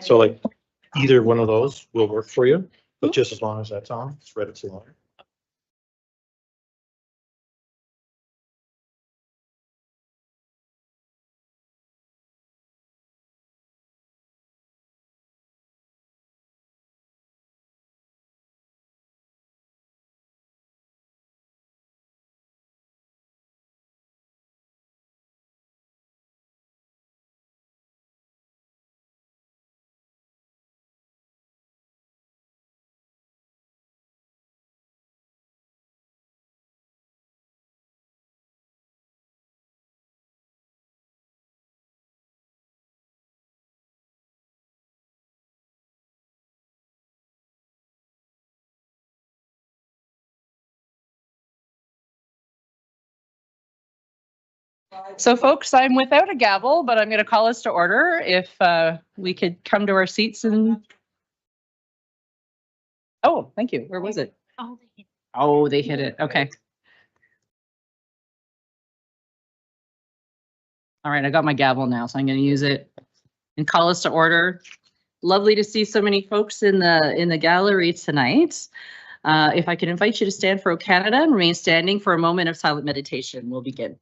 So like either one of those will work for you, but just as long as that's on, it's ready to learn. So folks, I'm without a gavel, but I'm going to call us to order. If we could come to our seats and. Oh, thank you. Where was it? Oh, they hit it. Okay. All right, I got my gavel now, so I'm going to use it and call us to order. Lovely to see so many folks in the gallery tonight. If I could invite you to stand for O Canada and remain standing for a moment of silent meditation, we'll begin.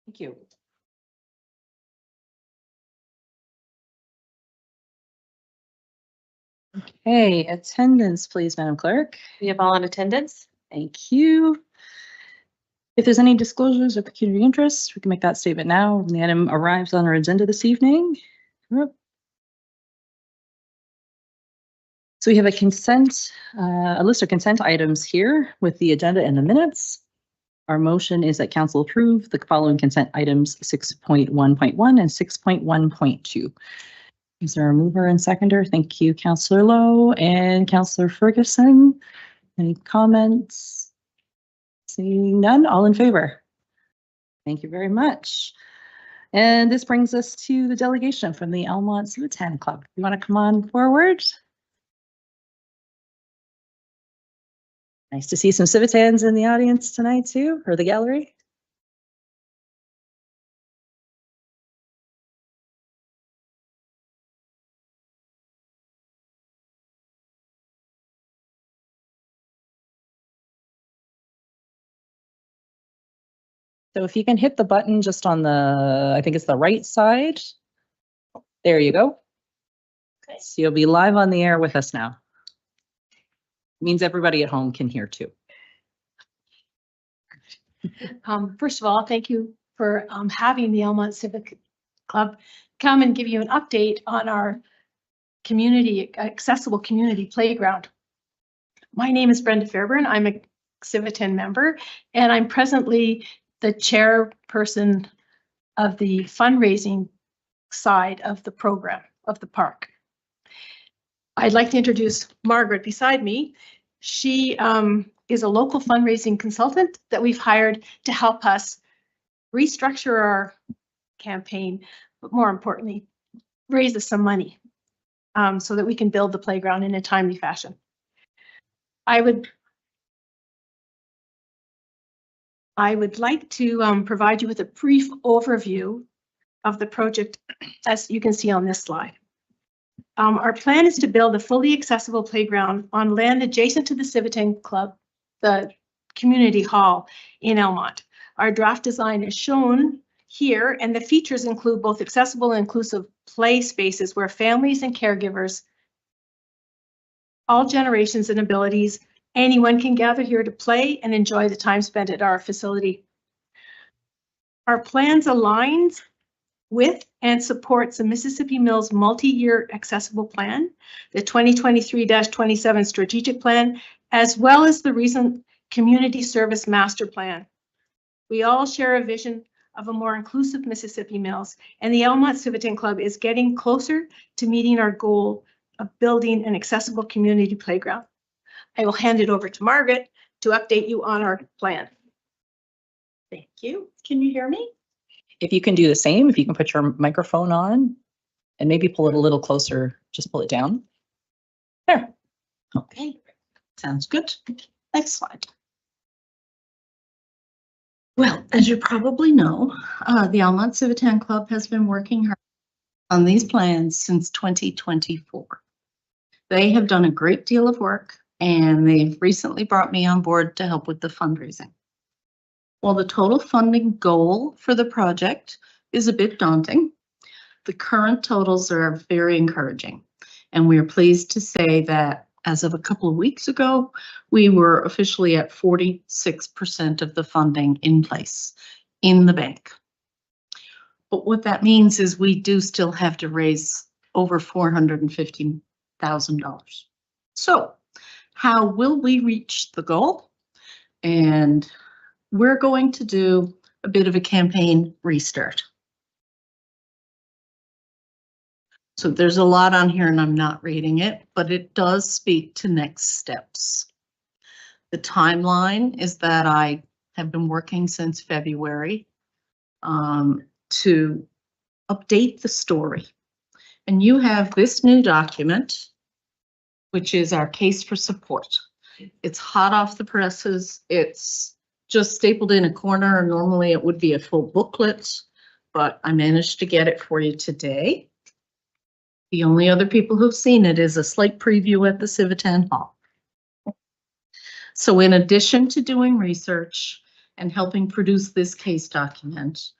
Thank you. Okay, attendance, please, Madam Clerk. We have all in attendance. Thank you. If there's any disclosures of pecuniary interest, we can make that statement now when the item arrives on our agenda this evening. So we have a list of consent items here with the agenda and the minutes. Our motion is that council approve the following consent items 6.1.1 and 6.1.2. Is there a mover and seconder? Thank you, Councillor Lowe and Councillor Ferguson. Any comments? Seeing none, all in favor? Thank you very much. And this brings us to the delegation from the Almonte Civitan Club. You want to come on forward? Nice to see some Civitans in the audience tonight too, or the gallery. So if you can hit the button just on the, I think it's the right side. There you go. Okay. So you'll be live on the air with us now. Means everybody at home can hear too. First of all, thank you for having the Almonte Civic Club come and give you an update on our accessible community playground. My name is Brenda Fairburn. I'm a Civitan member, and I'm presently the chairperson of the fundraising side of the program of the park. I'd like to introduce Margaret beside me. She is a local fundraising consultant that we've hired to help us restructure our campaign, but more importantly, raise us some money so that we can build the playground in a timely fashion. I would like to provide you with a brief overview of the project, as you can see on this slide. Our plan is to build a fully accessible playground on land adjacent to the Civitan Club, the community hall in Elmont. Our draft design is shown here, and the features include both accessible and inclusive play spaces where families and caregivers, all generations and abilities, anyone can gather here to play and enjoy the time spent at our facility. Our plans aligns with and supports the Mississippi Mills multi-year accessible plan, the 2023-27 strategic plan, as well as the recent community service master plan. We all share a vision of a more inclusive Mississippi Mills, and the Elmont Civitan Club is getting closer to meeting our goal of building an accessible community playground. I will hand it over to Margaret to update you on our plan. Thank you. Can you hear me? If you can do the same, if you can put your microphone on and maybe pull it a little closer, just pull it down. There. Okay, sounds good. Next slide. Well, as you probably know, the Elmont Civitan Club has been working hard on these plans since 2024. They have done a great deal of work, and they've recently brought me on board to help with the fundraising. While the total funding goal for the project is a bit daunting, the current totals are very encouraging, and we are pleased to say that as of a couple of weeks ago, we were officially at 46% of the funding in place in the bank. But what that means is we do still have to raise over $450,000. So how will we reach the goal? And we're going to do a bit of a campaign restart. So there's a lot on here and I'm not reading it, but it does speak to next steps. The timeline is that I have been working since February to update the story. And you have this new document, which is our case for support. It's hot off the presses. It's just stapled in a corner. Normally it would be a full booklet, but I managed to get it for you today. The only other people who've seen it is a slight preview at the Civitan Hall. So in addition to doing research and helping produce this case document,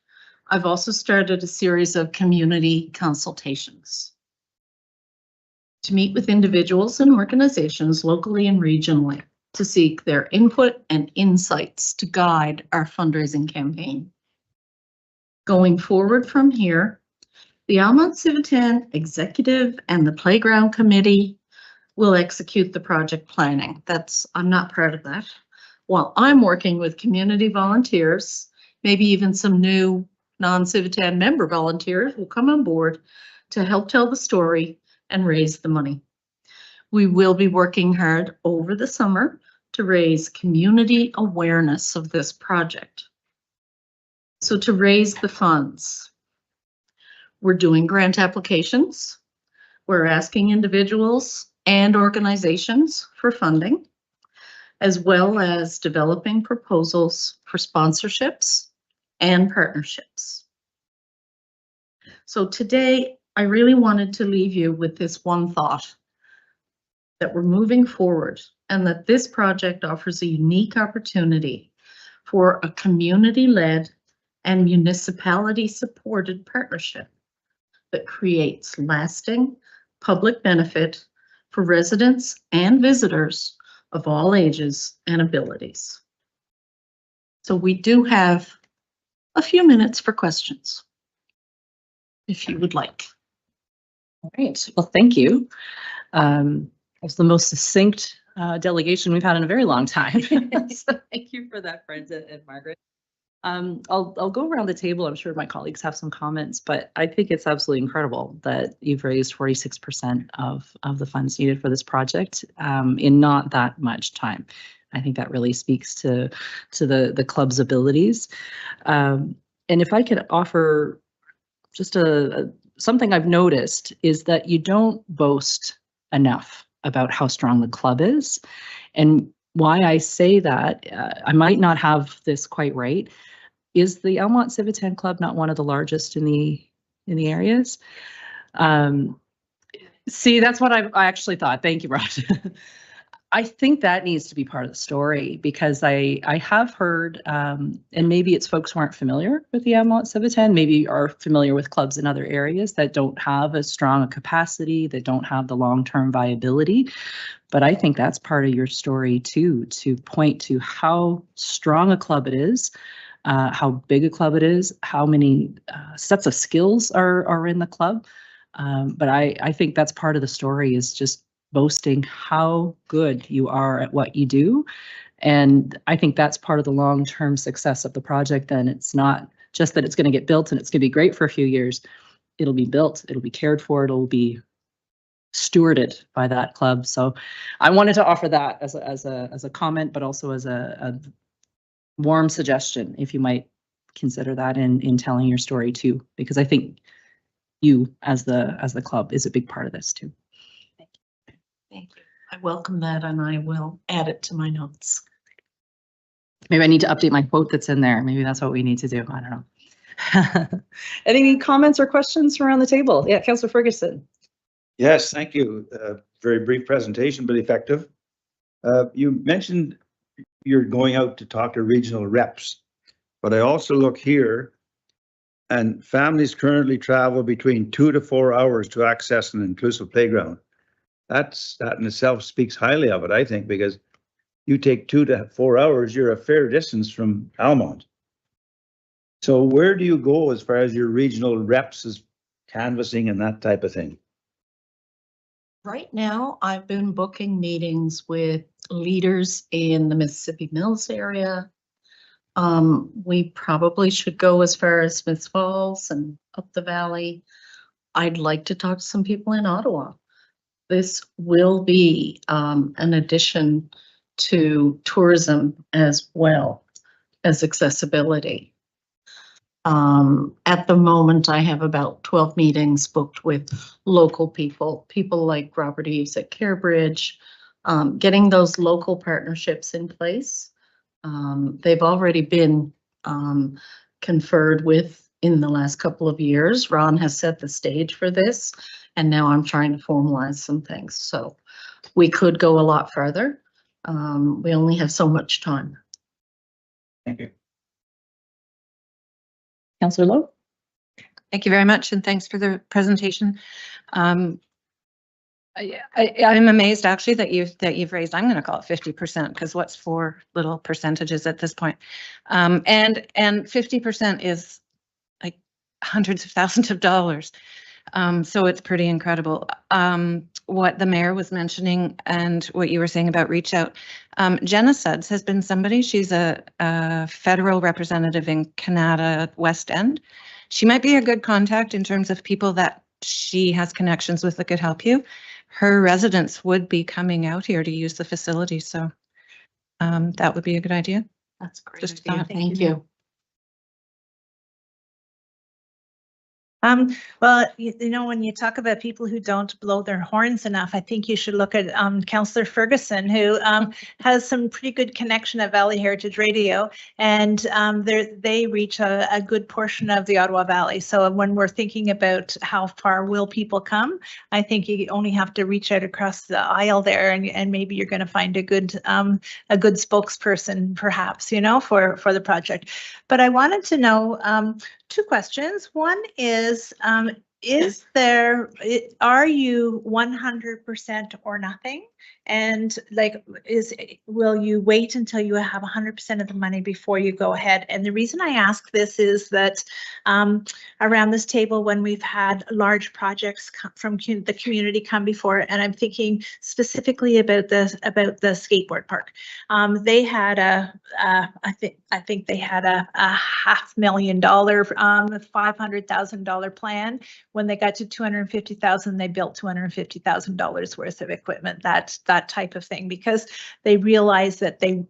I've also started a series of community consultations to meet with individuals and organizations locally and regionally to seek their input and insights to guide our fundraising campaign. Going forward from here, the Elmont Civitan Executive and the Playground Committee will execute the project planning. I'm not proud of that. While I'm working with community volunteers, maybe even some new non-Civitan member volunteers will come on board to help tell the story and raise the money. We will be working hard over the summer to raise community awareness of this project. So to raise the funds, we're doing grant applications. We're asking individuals and organizations for funding, as well as developing proposals for sponsorships and partnerships. So today, I really wanted to leave you with this one thought, that we're moving forward and that this project offers a unique opportunity for a community-led and municipality-supported partnership that creates lasting public benefit for residents and visitors of all ages and abilities. So we do have a few minutes for questions, if you would like. All right, well, thank you. It's the most succinct delegation we've had in a very long time. So thank you for that, Brenda and Margaret. I'll go around the table. I'm sure my colleagues have some comments, but I think it's absolutely incredible that you've raised 46% of the funds needed for this project in not that much time. I think that really speaks to the club's abilities. And if I could offer just something I've noticed is that you don't boast enough about how strong the club is. And why I say that, I might not have this quite right. Is the Almonte Civitan Club not one of the largest in the areas? See, that's what I actually thought. Thank you, Rod. I think that needs to be part of the story because I have heard, and maybe it's folks who aren't familiar with the Almonte Civitan, maybe are familiar with clubs in other areas that don't have as strong a capacity, that don't have the long-term viability. But I think that's part of your story too, to point to how strong a club it is, how big a club it is, how many sets of skills are in the club. But I think that's part of the story is just boasting how good you are at what you do. And I think that's part of the long-term success of the project. Then it's not just that it's going to get built and it's going to be great for a few years. It'll be built, it'll be cared for, it'll be stewarded by that club. So I wanted to offer that as a comment, but also as a warm suggestion, if you might consider that in telling your story too, because I think you as the club is a big part of this too. Thank you. I welcome that and I will add it to my notes. Maybe I need to update my quote that's in there. Maybe that's what we need to do. I don't know. Any comments or questions around the table? Yeah, Councillor Ferguson. Yes, thank you. Very brief presentation, but effective. You mentioned you're going out to talk to regional reps, but I also look here and families currently travel between 2 to 4 hours to access an inclusive playground. That in itself speaks highly of it, I think, because you take 2 to 4 hours, you're a fair distance from Almonte. So where do you go as far as your regional reps is canvassing and that type of thing? Right now, I've been booking meetings with leaders in the Mississippi Mills area. We probably should go as far as Smiths Falls and up the valley. I'd like to talk to some people in Ottawa. This will be an addition to tourism as well as accessibility. At the moment, I have about 12 meetings booked with local people like Robert Eves at Carebridge, getting those local partnerships in place. They've already been conferred with in the last couple of years. Ron has set the stage for this, and now I'm trying to formalize some things. So we could go a lot further. We only have so much time. Thank you. Councillor Lowe. Thank you very much, and thanks for the presentation. I'm amazed actually that you've raised, I'm going to call it 50%, because what's 4 little percentages at this point? And 50% is like hundreds of thousands of dollars. So it's pretty incredible. What the mayor was mentioning and what you were saying about reach out. Jenna Suds has been somebody, she's a federal representative in Canada West End. She might be a good contact in terms of people that she has connections with that could help you. Her residents would be coming out here to use the facility. So that would be a good idea. That's great. Just idea. thought. Thank you. Well, you know, when you talk about people who don't blow their horns enough, I think you should look at Councillor Ferguson, who has some pretty good connection at Valley Heritage Radio, and they reach a good portion of the Ottawa Valley. So when we're thinking about how far will people come, I think you only have to reach out across the aisle there, and maybe you're going to find a good spokesperson, perhaps, you know, for the project. But I wanted to know 2 questions. One is, is there, are you 100% or nothing? And like, will you wait until you have 100% of the money before you go ahead? And the reason I ask this is that around this table, when we've had large projects from the community come before, and I'm thinking specifically about the skateboard park. They had I think they had a $500,000, $500,000 plan. When they got to 250,000, they built $250,000 worth of equipment, that type of thing, because they realized that they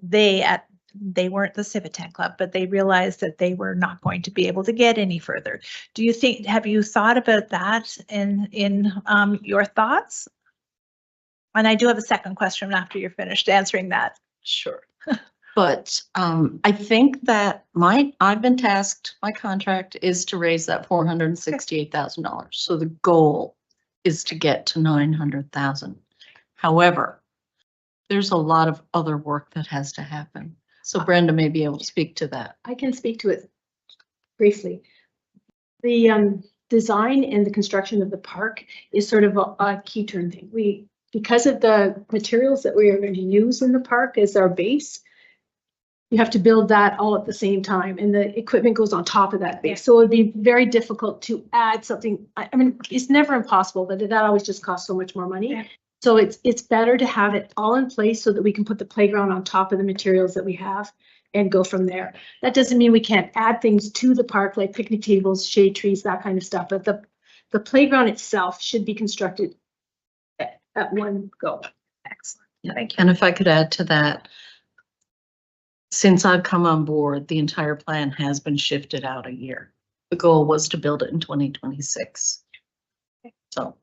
weren't the Civitan Club, but they realized that they were not going to be able to get any further. Do you think, have you thought about that in your thoughts? And I do have a second question after you're finished answering that. Sure. But I think that I've been tasked, my contract is to raise that $468,000. So the goal is to get to 900,000. However, there's a lot of other work that has to happen. So Brenda may be able to speak to that. I can speak to it briefly. The design and the construction of the park is sort of a key turn thing. Because of the materials that we are going to use in the park as our base, you have to build that all at the same time, and the equipment goes on top of that base. So it'd be very difficult to add something. I mean, it's never impossible, but that always just costs so much more money. Yeah. So it's better to have it all in place so that we can put the playground on top of the materials that we have and go from there. That doesn't mean we can't add things to the park like picnic tables, shade trees, that kind of stuff. But the playground itself should be constructed at one go. Excellent. Thank you. And if I could add to that, since I've come on board, the entire plan has been shifted out a year. The goal was to build it in 2026. So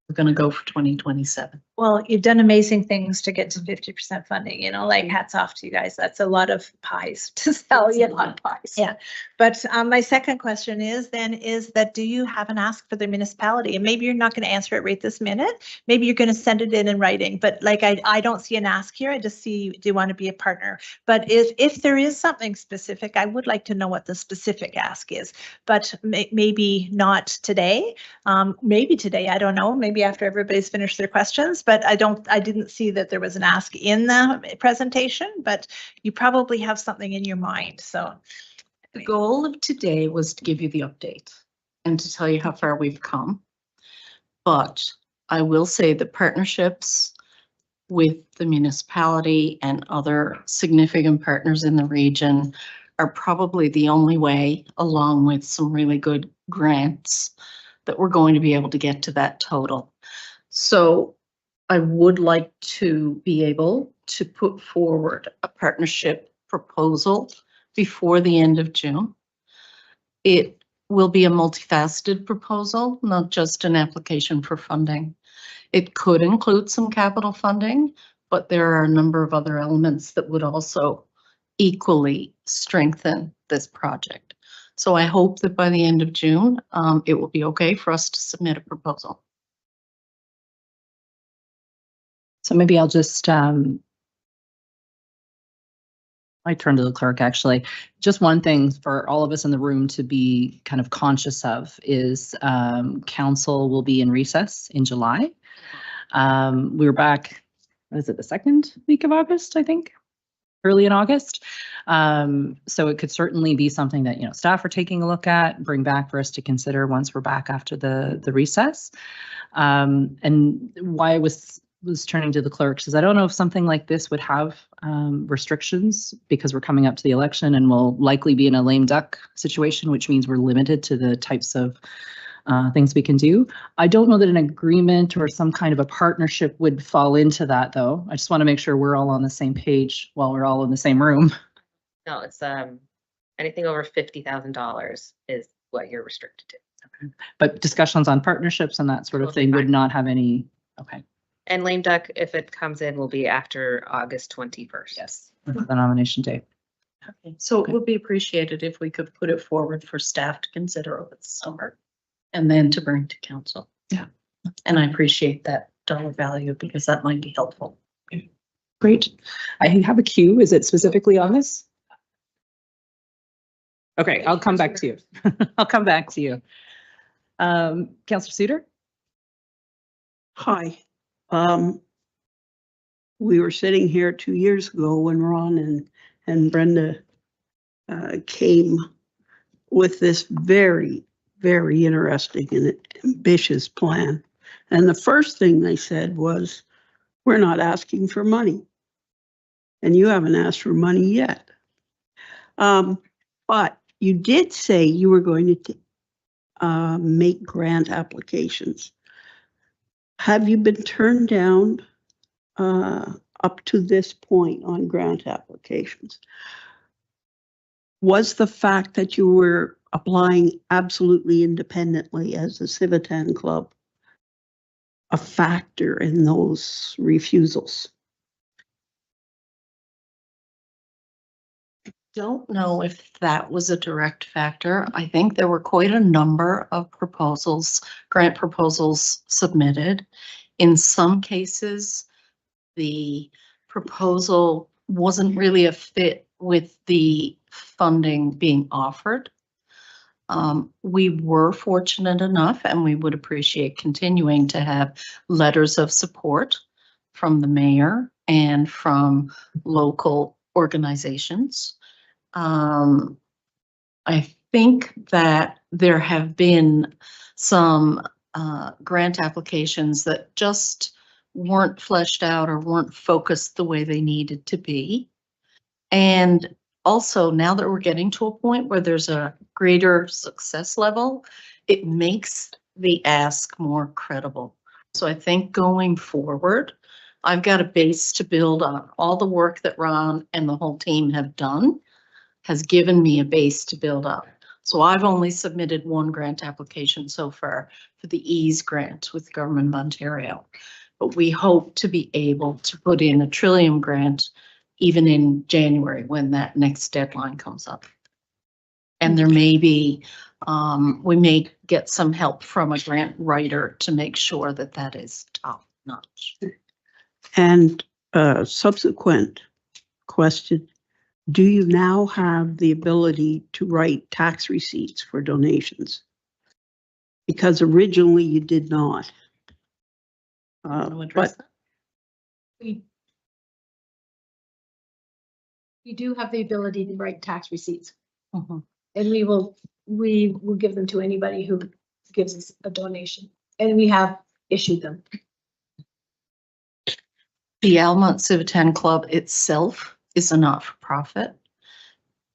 we're going to go for 2027. Well, you've done amazing things to get to 50% funding, you know, like hats off to you guys. That's a lot of pies to sell. A lot of pies. Yeah. But my second question is that do you have an ask for the municipality? And maybe you're not going to answer it right this minute. Maybe you're going to send it in writing, but like, I don't see an ask here. I just see, do you want to be a partner? But if there is something specific, I would like to know what the specific ask is, but maybe not today. Maybe today, I don't know, maybe after everybody's finished their questions, but I didn't see that there was an ask in the presentation, but you probably have something in your mind, so. The goal of today was to give you the update and to tell you how far we've come. But I will say the partnerships with the municipality and other significant partners in the region are probably the only way, along with some really good grants, that we're going to be able to get to that total. So I would like to be able to put forward a partnership proposal before the end of June. It will be a multifaceted proposal, not just an application for funding. It could include some capital funding, but there are a number of other elements that would also equally strengthen this project. So I hope that by the end of June, it will be okay for us to submit a proposal. So maybe I'll just, I turn to the clerk, actually. Just one thing for all of us in the room to be kind of conscious of is council will be in recess in July. We're back, what is it, the second week of August, I think? Early in August. So it could certainly be something that, you know, staff are taking a look at, bring back for us to consider once we're back after the recess. And why I was turning to the clerks is I don't know if something like this would have restrictions, because we're coming up to the election and we'll likely be in a lame duck situation, which means we're limited to the types of things we can do. I don't know that an agreement or some kind of a partnership would fall into that, though. I just want to make sure we're all on the same page while we're all in the same room. No, it's anything over $50,000 is what you're restricted to. Okay. But discussions on partnerships and that sort of thing would not have any, okay. And lame duck, if it comes in, will be after August 21st. Yes, the nomination date. Okay. So it would be appreciated if we could put it forward for staff to consider over the summer and then to bring to council. Yeah. And I appreciate that dollar value because that might be helpful. Great. I have a queue. Is it specifically on this? Okay, I'll come back to you. I'll come back to you. Counselor Suter? Hi. We were sitting here 2 years ago when Ron and Brenda came with this very, very interesting and ambitious plan. And the first thing they said was, we're not asking for money. And you haven't asked for money yet. But you did say you were going to make grant applications. Have you been turned down up to this point on grant applications? Was the fact that you were applying absolutely independently as a Civitan club a factor in those refusals? Don't know if that was a direct factor. I think there were quite a number of proposals, grant proposals submitted. In some cases, the proposal wasn't really a fit with the funding being offered. We were fortunate enough, and we would appreciate continuing to have letters of support from the mayor and from local organizations. I think that there have been some grant applications that just weren't fleshed out or weren't focused the way they needed to be. And also, now that we're getting to a point where there's a greater success level, it makes the ask more credible. So I think going forward, I've got a base to build on. All the work that Ron and the whole team have done has given me a base to build up. So I've only submitted one grant application so far for the EASE grant with the Government of Ontario. But we hope to be able to put in a Trillium grant even in January when that next deadline comes up. And there may be, we may get some help from a grant writer to make sure that that is top notch. And subsequent question, do you now have the ability to write tax receipts for donations? Because originally you did not. But We do have the ability to write tax receipts. And we will give them to anybody who gives us a donation. And we have issued them. The Almont Civitan Club itself is a not-for-profit.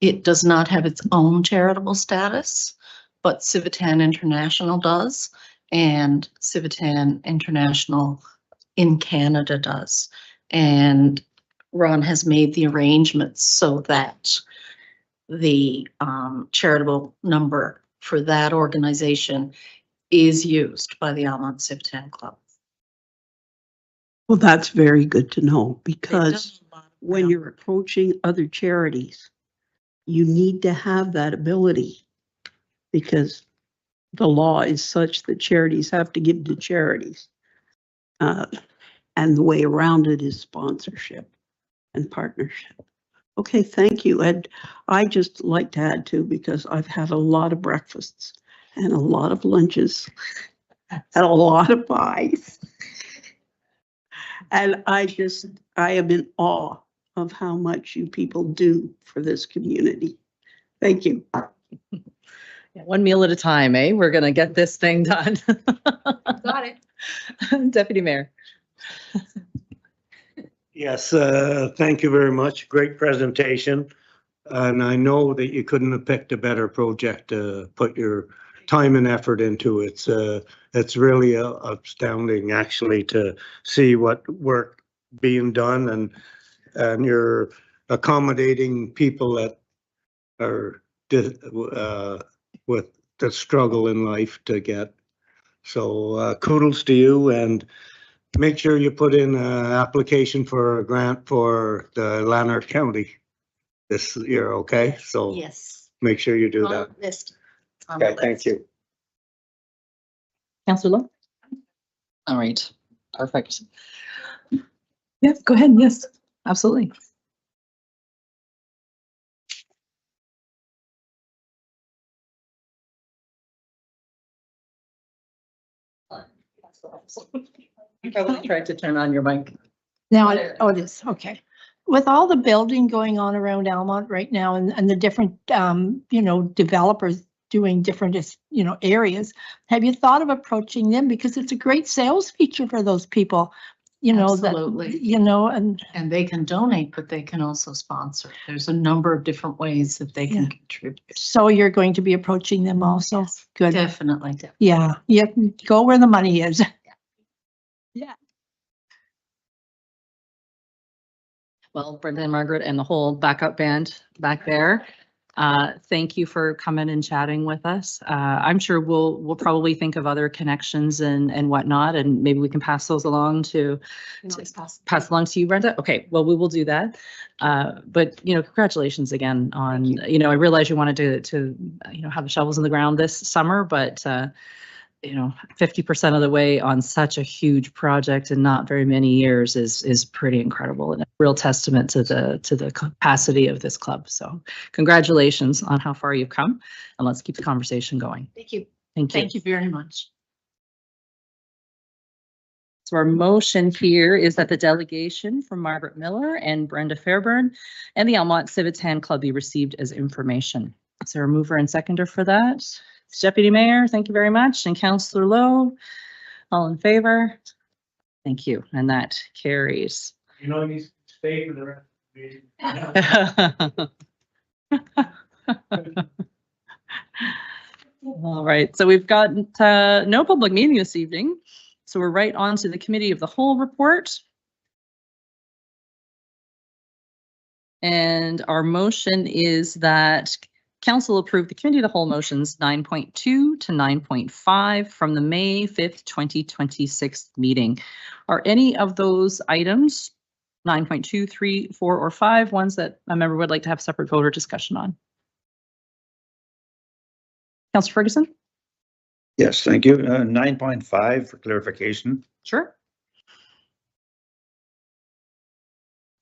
It does not have its own charitable status, but Civitan International does, and Civitan International in Canada does. And Ron has made the arrangements so that the charitable number for that organization is used by the Almont Civitan Club. well, that's very good to know, because when you're approaching other charities, you need to have that ability, because the law is such that charities have to give to charities. And the way around it is sponsorship and partnership. Okay, thank you. And I just like to add too, because I've had a lot of breakfasts and a lot of lunches and a lot of pies. And I am in awe of how much you people do for this community. Thank you. Yeah, one meal at a time, eh? We're gonna get this thing done. Got it. Deputy Mayor. Yes, thank you very much. Great presentation. And I know that you couldn't have picked a better project to put your time and effort into. It's really astounding actually to see what work being done, and you're accommodating people that are with the struggle in life to get. So kudos to you, and make sure you put in an application for a grant for the Lanark County this year, okay? So Yes. make sure you do On that. the list. On the Okay, thank list. you. Councillor Lowe? All right, perfect. Yes, go ahead. Yes, absolutely. You probably tried to turn on your mic. Now, it is, okay. With all the building going on around Almont right now and the different, developers doing different, areas, have you thought of approaching them? Because it's a great sales feature for those people, Absolutely. and And they can donate, but they can also sponsor. There's a number of different ways that they can Yeah. contribute. so you're going to be approaching them also? Good. Definitely. Yeah, go where the money is. Well, Brenda and Margaret and the whole backup band back there. Thank you for coming and chatting with us. I'm sure we'll probably think of other connections and whatnot, and maybe we can pass those along to pass along to you, Brenda. Okay, well, we will do that. But congratulations again on, I realize you wanted to have the shovels in the ground this summer, but 50% of the way on such a huge project in not very many years is pretty incredible and a real testament to the capacity of this club. So congratulations on how far you've come, and let's keep the conversation going. Thank you. Thank you. Thank you very much. So our motion here is that the delegation from Margaret Miller and Brenda Fairburn and the Almont Civitan Club be received as information. Is there a mover and seconder for that? Deputy Mayor, thank you very much. And Councillor Lowe, all in favor? Thank you. And that carries. You stay for the rest of the meeting. All right, so we've got no public meeting this evening. So we're right on to the Committee of the Whole report. And our motion is that Council approve the Committee of the Whole motions 9.2 to 9.5 from the May 5th, 2026 meeting. Are any of those items, 9.2, 3, 4, or 5, ones that a member would like to have separate vote or discussion on? Councillor Ferguson? Yes, thank you. 9.5 for clarification. Sure.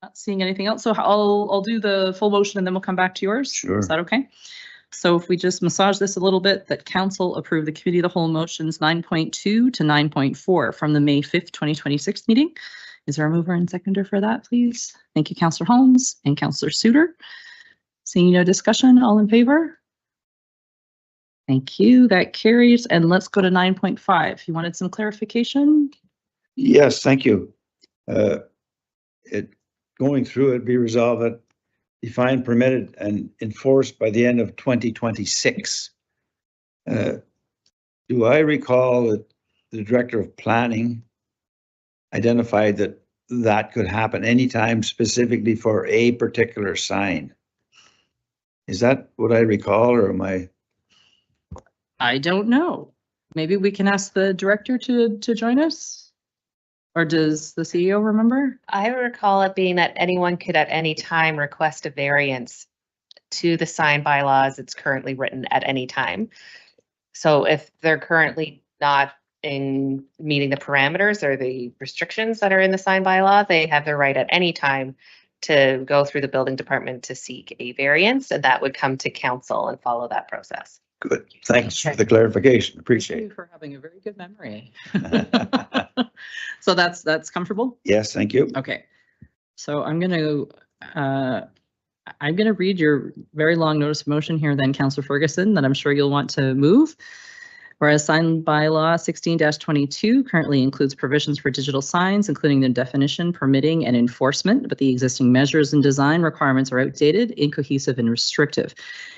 Not seeing anything else, so I'll do the full motion and then we'll come back to yours. Sure. Is that okay? So if we just massage this a little bit, that Council approve the Committee of the Whole motions 9.2 to 9.4 from the May 5th, 2026 meeting. Is there a mover and seconder for that, please? Thank you, Councillor Holmes and Councillor Suter. Seeing no discussion, all in favor? Thank you, that carries. And let's go to 9.5. You wanted some clarification? Yes, thank you. Going through it, be resolved that defined, permitted, and enforced by the end of 2026. Do I recall that the Director of Planning identified that could happen anytime specifically for a particular sign? Is that what I recall, or am I? I don't know. Maybe we can ask the director to join us? Or does the CEO remember? I recall it being that anyone could at any time request a variance to the sign bylaws. It's currently written at any time. So if they're currently not in meeting the parameters or the restrictions that are in the sign bylaw, they have the right at any time to go through the building department to seek a variance, and that would come to council and follow that process. Good. Thanks for the clarification. Appreciate Thank you for having a very good memory. So that's comfortable? Yes, thank you. Okay. So I'm gonna read your very long notice of motion here then, Councillor Ferguson, that I'm sure you'll want to move. Whereas sign bylaw 16-22 currently includes provisions for digital signs, including the definition, permitting, and enforcement, but the existing measures and design requirements are outdated, incohesive, and restrictive.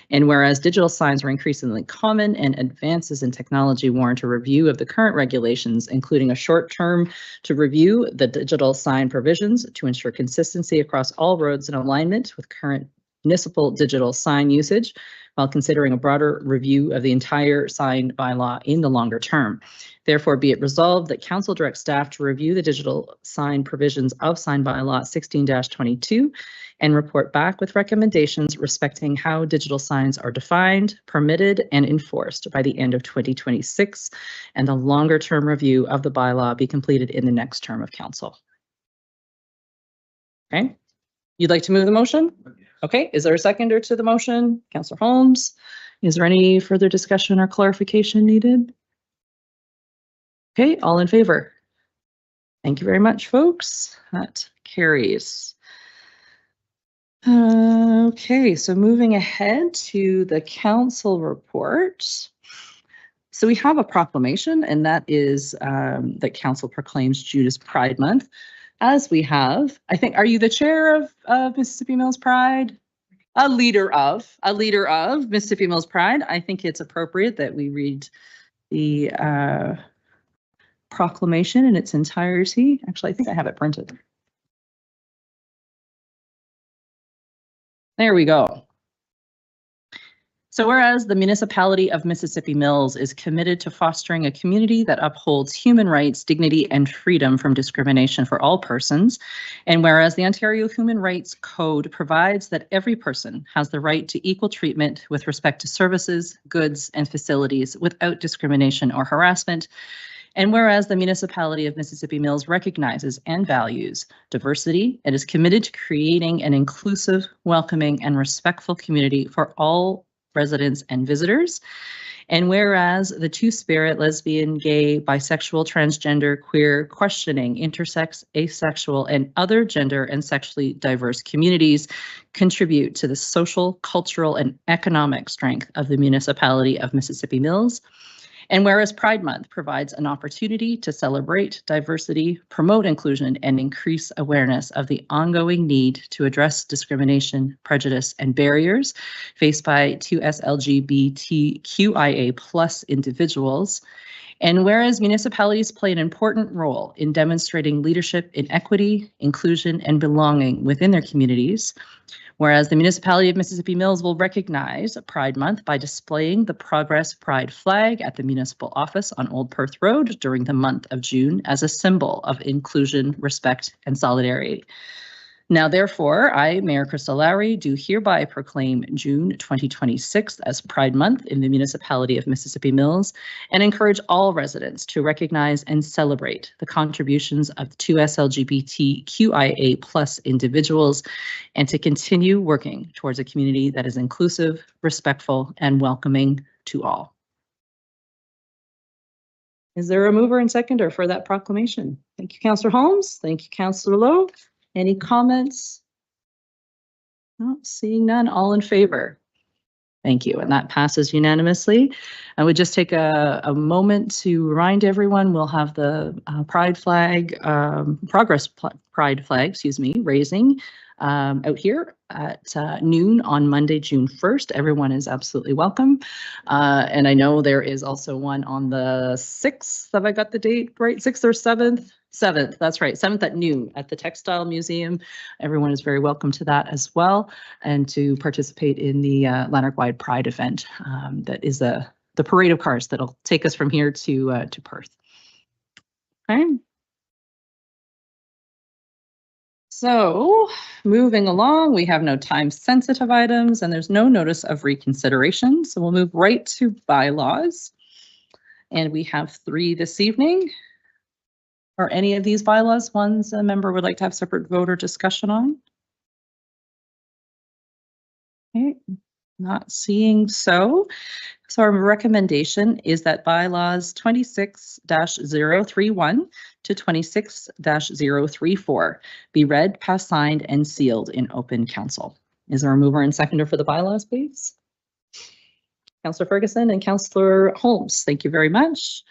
And whereas digital signs are increasingly common and advances in technology warrant a review of the current regulations, including a short term to review the digital sign provisions to ensure consistency across all roads in alignment with current municipal digital sign usage, while considering a broader review of the entire sign bylaw in the longer term. Therefore, be it resolved that council directs staff to review the digital sign provisions of sign bylaw 16-22 and report back with recommendations respecting how digital signs are defined, permitted, and enforced by the end of 2026, and the longer term review of the bylaw be completed in the next term of council. Okay, you'd like to move the motion? Okay, is there a seconder to the motion? Councillor Holmes, is there any further discussion or clarification needed? Okay, all in favor? Thank you very much, folks. That carries. Okay, so moving ahead to the council report. So we have a proclamation, and that is that council proclaims June as Pride Month. As we have, I think, are you the chair of Mississippi Mills Pride? A leader of Mississippi Mills Pride. I think it's appropriate that we read the proclamation in its entirety. Actually, I think I have it printed. There we go. So whereas the municipality of Mississippi Mills is committed to fostering a community that upholds human rights, dignity, and freedom from discrimination for all persons, and whereas the Ontario Human Rights Code provides that every person has the right to equal treatment with respect to services, goods, and facilities without discrimination or harassment, and whereas the municipality of Mississippi Mills recognizes and values diversity and is committed to creating an inclusive, welcoming, and respectful community for all residents and visitors. And whereas the two-spirit, lesbian, gay, bisexual, transgender, queer, questioning, intersex, asexual, and other gender and sexually diverse communities contribute to the social, cultural, and economic strength of the municipality of Mississippi Mills. And whereas Pride Month provides an opportunity to celebrate diversity, promote inclusion, and increase awareness of the ongoing need to address discrimination, prejudice, and barriers faced by 2S/LGBTQIA+ individuals. And whereas municipalities play an important role in demonstrating leadership in equity, inclusion, and belonging within their communities, whereas the municipality of Mississippi Mills will recognize Pride Month by displaying the Progress Pride flag at the municipal office on Old Perth Road during the month of June as a symbol of inclusion, respect, and solidarity. Now, therefore, I, Mayor Crystal Lowry, do hereby proclaim June 2026 as Pride Month in the municipality of Mississippi Mills and encourage all residents to recognize and celebrate the contributions of 2S/LGBTQIA+ individuals and to continue working towards a community that is inclusive, respectful, and welcoming to all. Is there a mover and seconder for that proclamation? Thank you, Councillor Holmes. Thank you, Councillor Lowe. Any comments? No, seeing none, all in favor? Thank you, and that passes unanimously. I would just take a moment to remind everyone we'll have the Pride flag, Progress Pride flag, excuse me, raising out here at noon on Monday, June 1st. Everyone is absolutely welcome. And I know there is also one on the 6th. Have I got the date right? 6th or 7th? 7th, that's right, 7th at noon at the Textile Museum. Everyone is very welcome to that as well, and to participate in the Lanark-wide Pride event. That is the parade of cars that'll take us from here to Perth. Okay. So moving along, we have no time sensitive items and there's no notice of reconsideration. So we'll move right to bylaws. And we have 3 this evening. Are any of these bylaws ones a member would like to have separate vote or discussion on? Okay, not seeing so. So our recommendation is that bylaws 26-031 to 26-034 be read, passed, signed, and sealed in open council. Is there a mover and seconder for the bylaws, please? Councillor Ferguson and Councillor Holmes, thank you very much.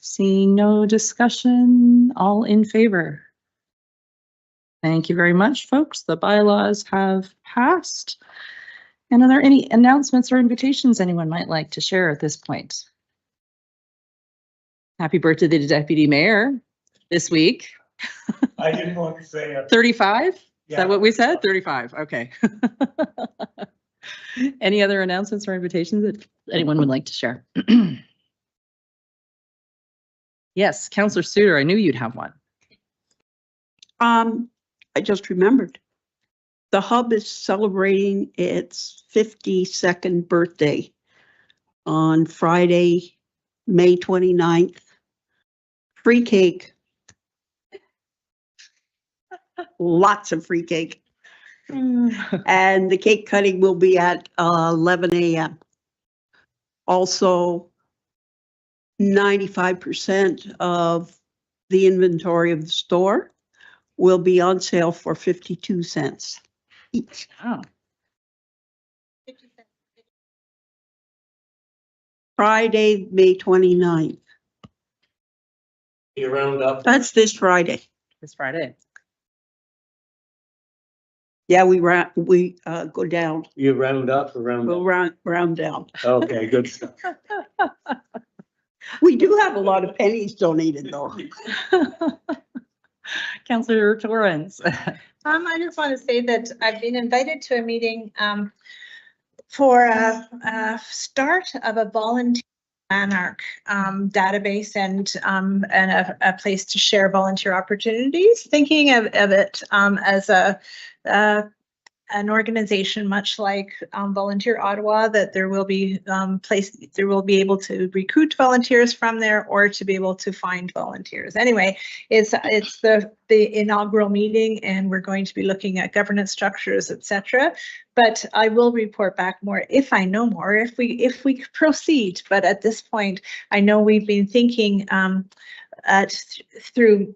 Seeing no discussion, all in favor? Thank you very much, folks. The bylaws have passed. And are there any announcements or invitations anyone might like to share at this point? Happy birthday to the Deputy Mayor this week. I didn't want to say it. 35? Is Yeah. that what we said? 35, okay. Any other announcements or invitations that anyone would like to share? Yes, Councillor Suter, I knew you'd have one. I just remembered. The Hub is celebrating its 52nd birthday on Friday, May 29th. Free cake. Lots of free cake. And the cake cutting will be at 11 a.m. Also, 95% of the inventory of the store will be on sale for 52 cents each. Oh, Friday, May 29th. You round up, That's this Friday. this Friday. Yeah, we go down. you round up around. We'll round down. Okay, good stuff. We do have a lot of pennies donated though. Councillor Torrance. I just want to say that I've been invited to a meeting for a start of a volunteer Lanark database and a place to share volunteer opportunities. Thinking of it as an organization much like Volunteer Ottawa, that there will be able to recruit volunteers from there or to be able to find volunteers. Anyway, it's the inaugural meeting and we're going to be looking at governance structures, etc. But I will report back more if I know more, if we proceed. But at this point, I know we've been thinking through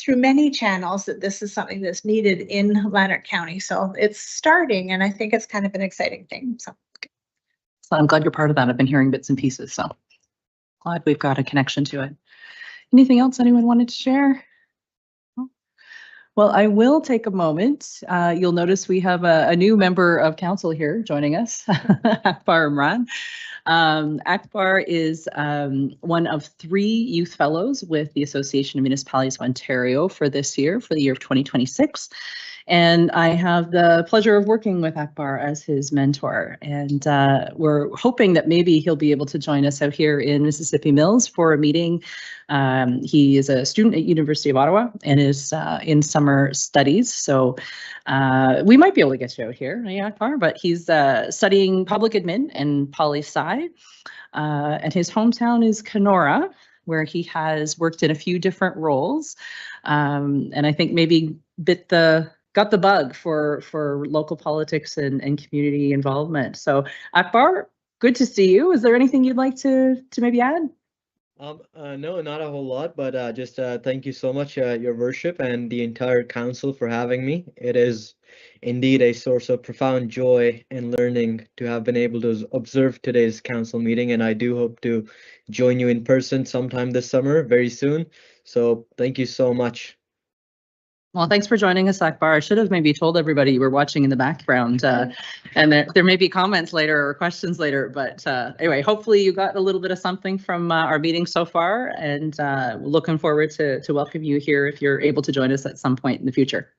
many channels that this is something that's needed in Lanark County. So it's starting, and I think it's kind of an exciting thing. So I'm glad you're part of that. I've been hearing bits and pieces, so glad we've got a connection to it. Anything else anyone wanted to share? No? Well, I will take a moment. You'll notice we have a new member of council here joining us, Akbar Imran. Akbar is one of 3 youth fellows with the Association of Municipalities of Ontario for this year, for the year of 2026. And I have the pleasure of working with Akbar as his mentor. And we're hoping that maybe he'll be able to join us out here in Mississippi Mills for a meeting. He is a student at University of Ottawa and is in summer studies. So we might be able to get you out here, yeah, Akbar, but he's studying public admin and poli-sci. And his hometown is Kenora, where he has worked in a few different roles. And I think maybe got the bug for local politics and community involvement. So Akbar, good to see you. Is there anything you'd like to maybe add? No, not a whole lot, but just thank you so much, Your Worship, and the entire council for having me. It is indeed a source of profound joy and learning to have been able to observe today's council meeting, and I do hope to join you in person sometime this summer, very soon. So thank you so much. Well, thanks for joining us, Akbar. I should have maybe told everybody you were watching in the background, and there may be comments later or questions later. But anyway, hopefully you got a little bit of something from our meeting so far, and looking forward to welcome you here if you're able to join us at some point in the future.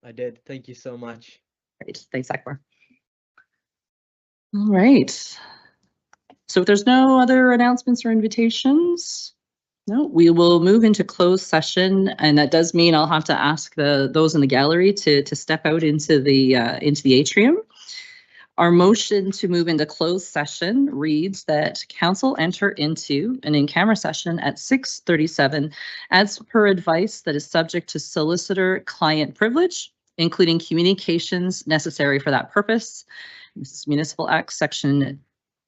I did. Thank you so much. Great. Thanks, Akbar. All right. So if there's no other announcements or invitations, no, we will move into closed session, and that does mean I'll have to ask those in the gallery to step out into the atrium. Our motion to move into closed session reads that council enter into an in-camera session at 6:37 as per advice that is subject to solicitor-client privilege, including communications necessary for that purpose. This is Municipal Act Section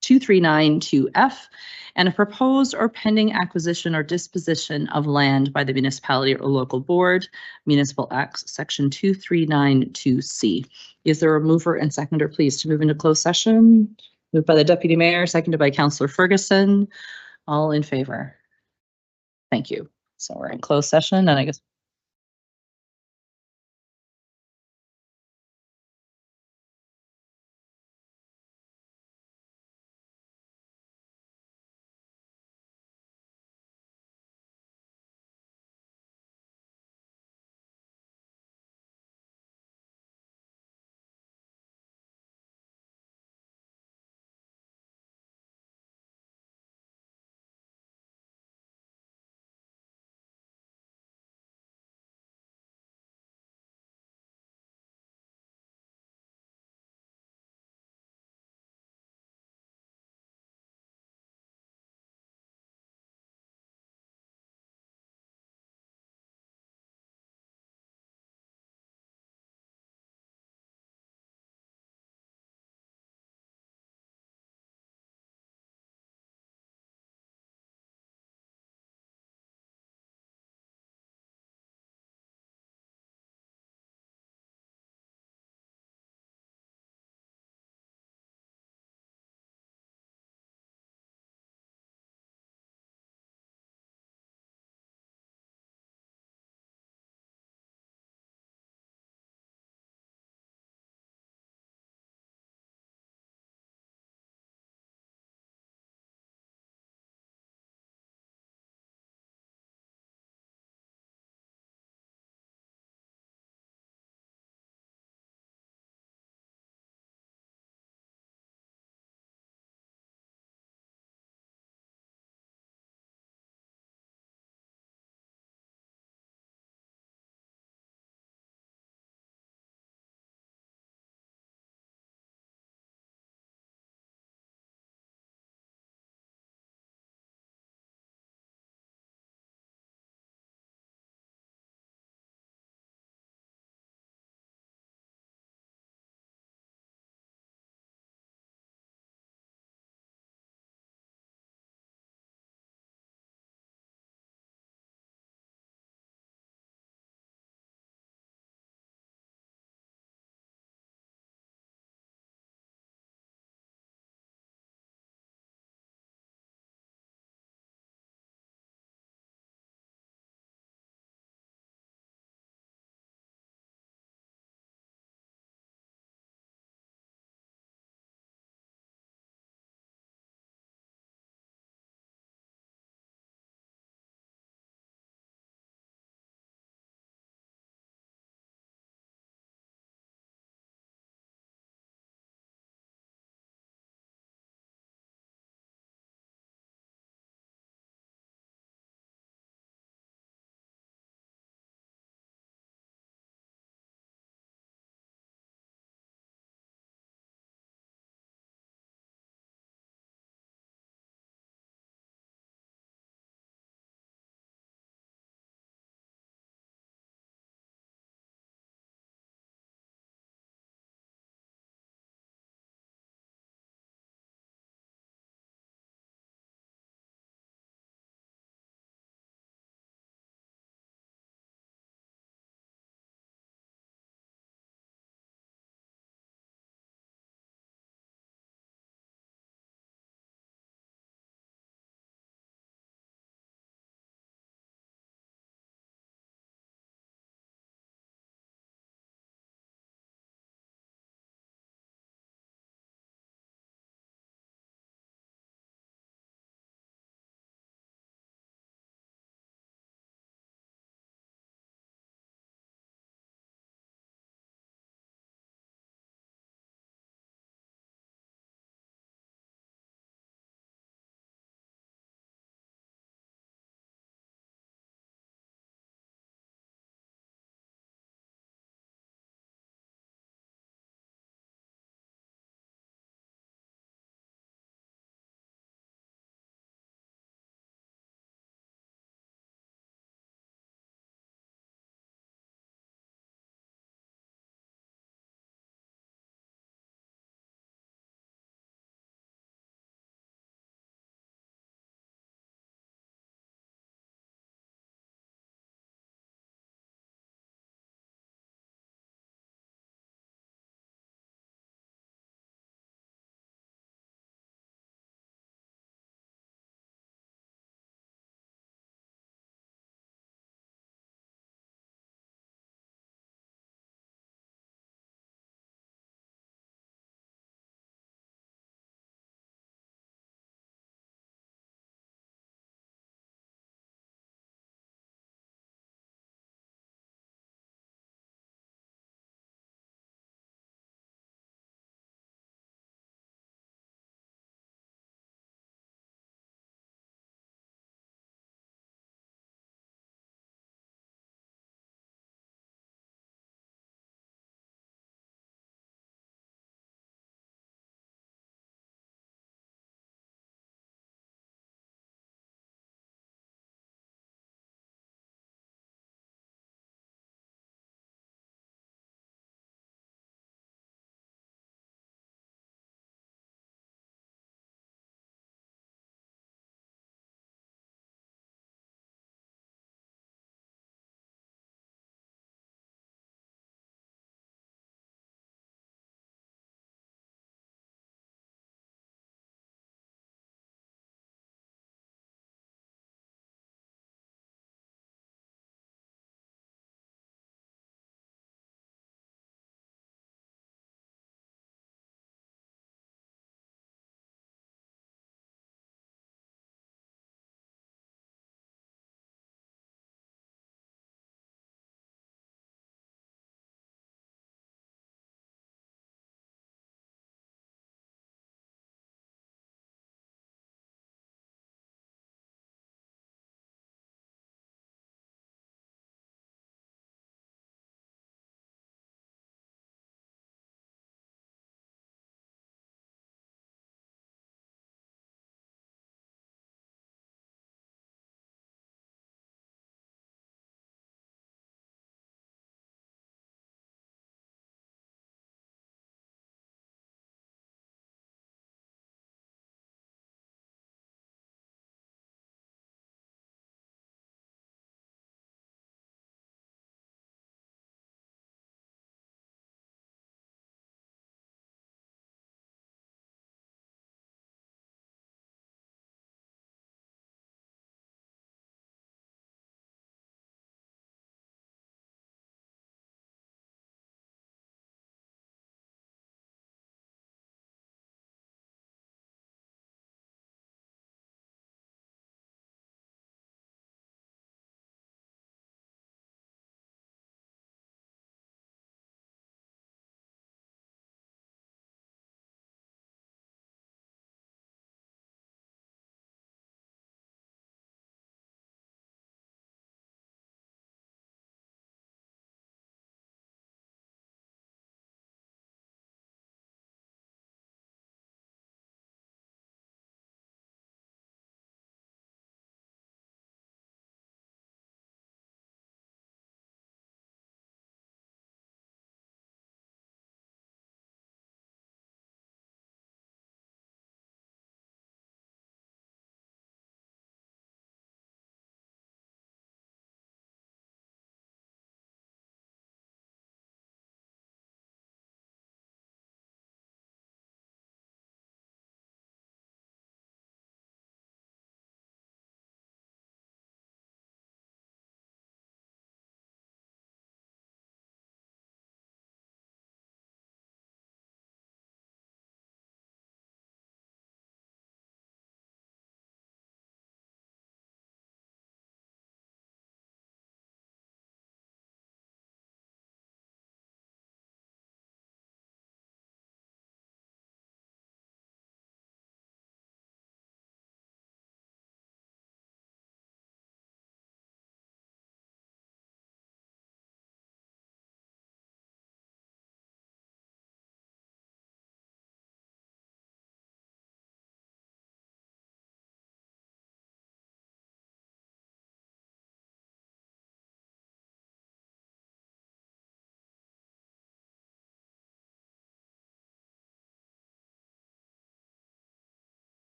2392F, and a proposed or pending acquisition or disposition of land by the municipality or local board, Municipal Act Section 2392C. Is there a mover and seconder, please, to move into closed session? Moved by the Deputy Mayor, seconded by Councillor Ferguson. All in favor? Thank you. So we're in closed session, and I guess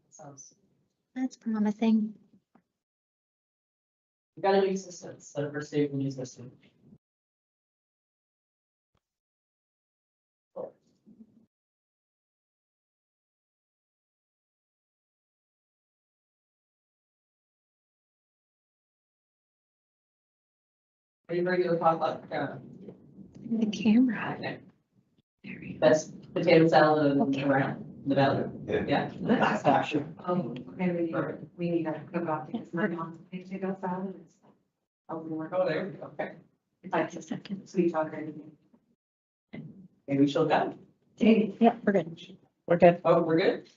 Sounds. That's promising. We've got a new system, so we're saving the new system. Are you ready to pop up? The camera. Okay. That's potato salad and around the belly. Yeah. That's action. Okay, we need to cook off because my mom's potato salad is. Oh, there we go. Okay. Just a second. Sweet talker. Maybe she'll go. Yeah, we're good. We're good. Oh, we're good.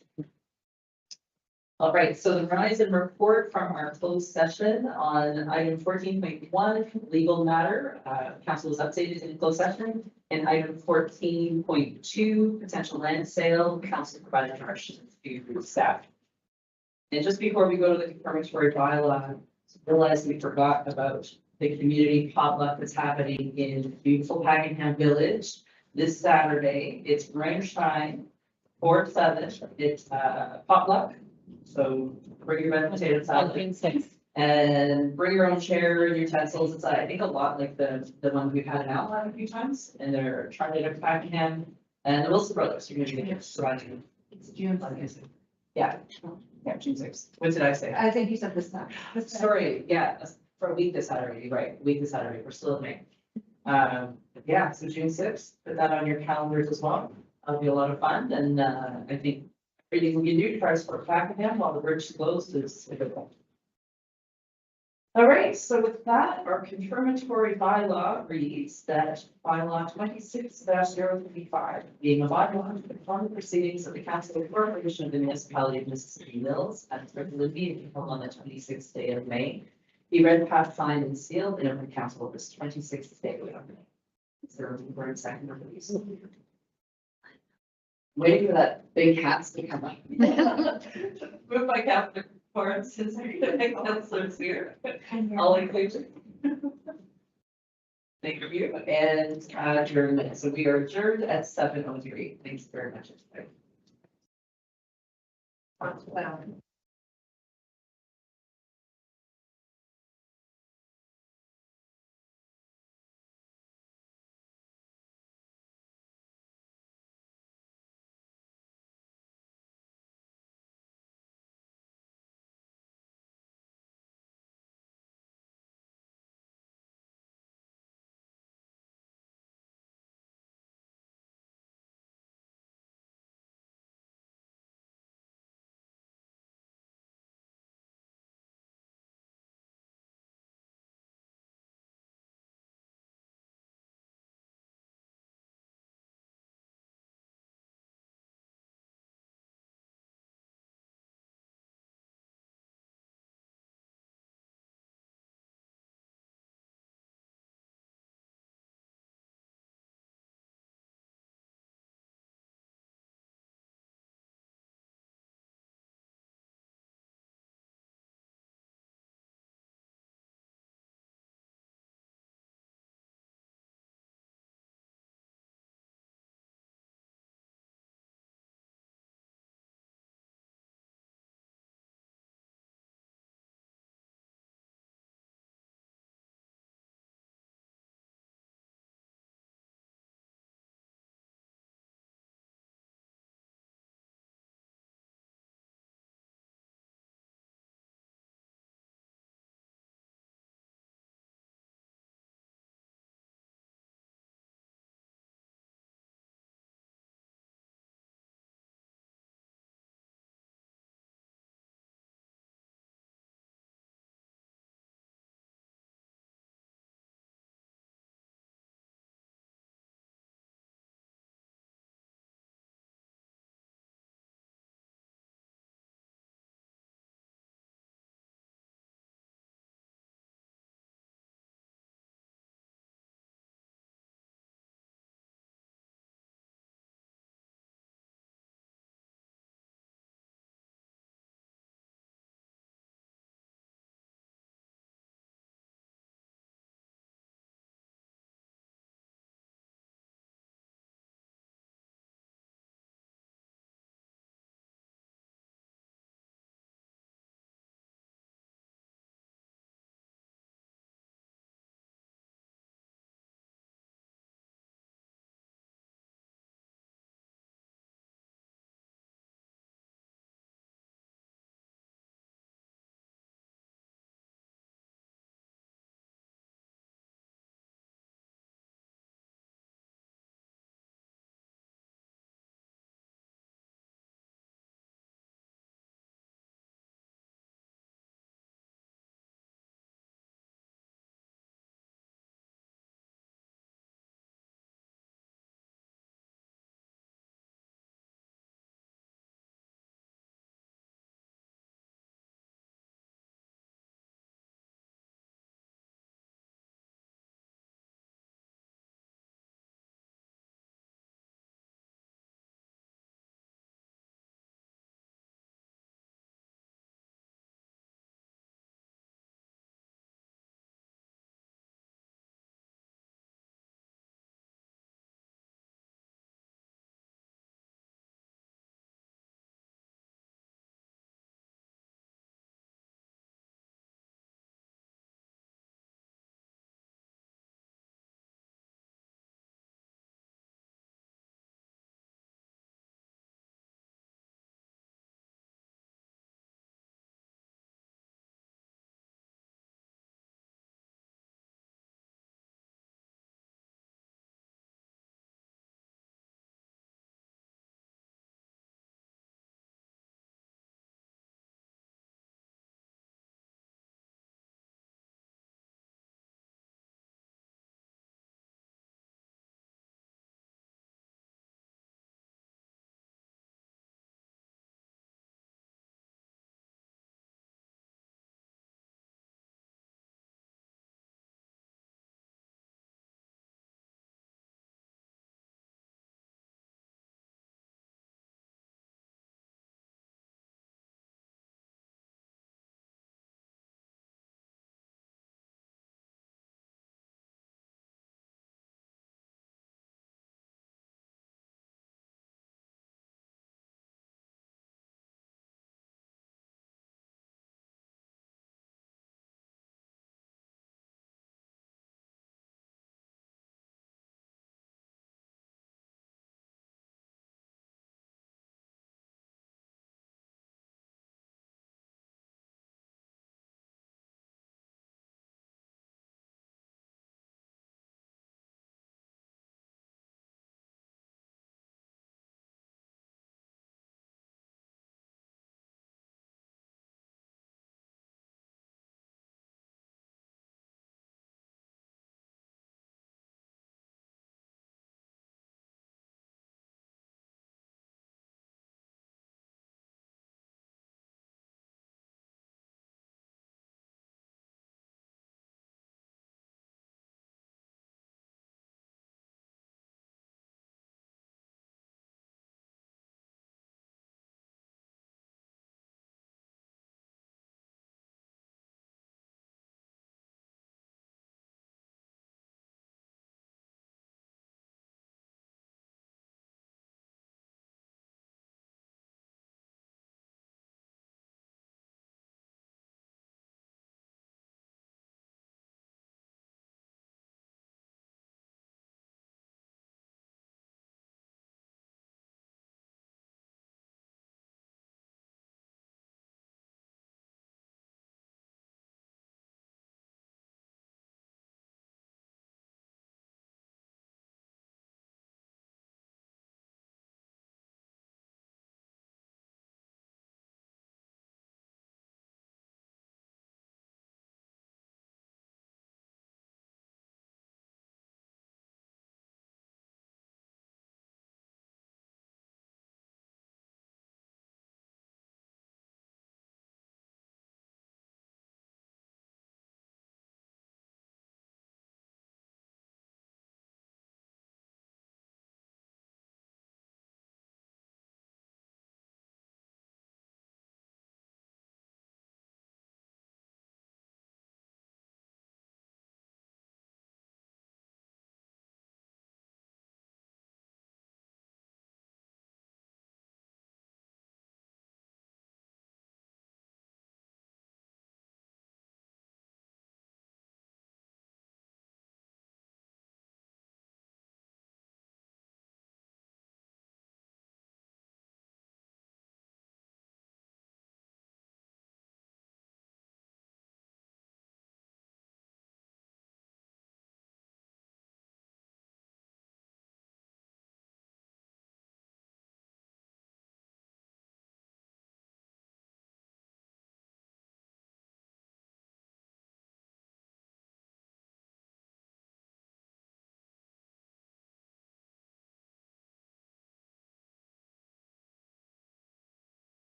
All right, so the Verizon report from our closed session on item 14.1, legal matter, council was updated in closed session. And item 14.2, potential land sale, council provided directions to staff. And just before we go to the confirmatory bylaw, realize we forgot about the community potluck that's happening in beautiful Pakenham Village this Saturday. It's Rammstein, 4/7. It's potluck. So bring your red potato salad and bring your own chair and utensils. It's, I think, a lot like the one we've had in Outline a few times, and they're trying to Pakenham and the Wilson Brothers. You're going to be providing. It's June 6th. Yeah, June 6th. What did I say? I think you said this time. Sorry, yeah, for a week this Saturday, right, week this Saturday, we're still in May. Yeah, so June 6th, put that on your calendars as well. It'll be a lot of fun, and I think everything we can do to try to support Pakenham while the bridge is closed is a good one. All right, so with that, our confirmatory bylaw reads that bylaw 26-035, being a bylaw to conform the proceedings of the Council of Corporation of the Municipality of Mississippi Mills at its regular meeting held on the 26th day of May, be read, passed, signed, and sealed in open council this 26th day of May. Is there a word second for these? Waiting for that big hats to come up. Move by Captain Forrest, since councilors here. All inclusive. Thank you, and adjournment. So we are adjourned at 7:03. Thanks very much.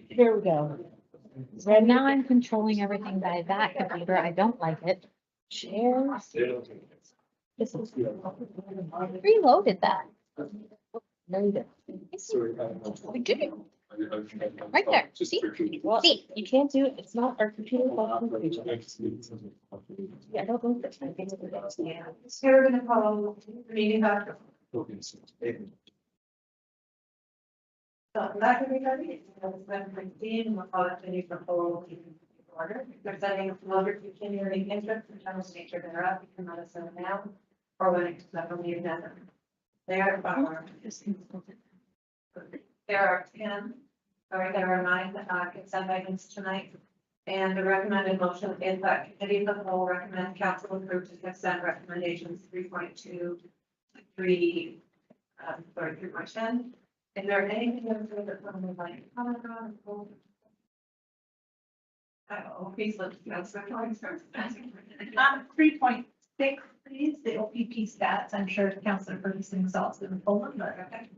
Here we go. So now I'm controlling everything by that computer. I don't like it. Share. This is reloaded that. No, you didn't. We did. Right there. See? See, you can't do it. It's not our computer. Yeah, I don't know if it's my fingerprints. Yeah. So we're gonna call the meeting back. So that everybody, that's been Dean, we'll call it the full order. If there's any longer continuing interest in general nature thereof, you can let us know now, or when it's up on the agenda. There are 9 consent items tonight. And the recommended motion is that committee of the whole recommend council approve to consent recommendations 3.2, 3.10. Is there anything that someone would like to comment on? Please let Councilor Collins first. 3.6, please, the OPP stats. I'm sure Councillor Ferguson is also in the folder, but okay.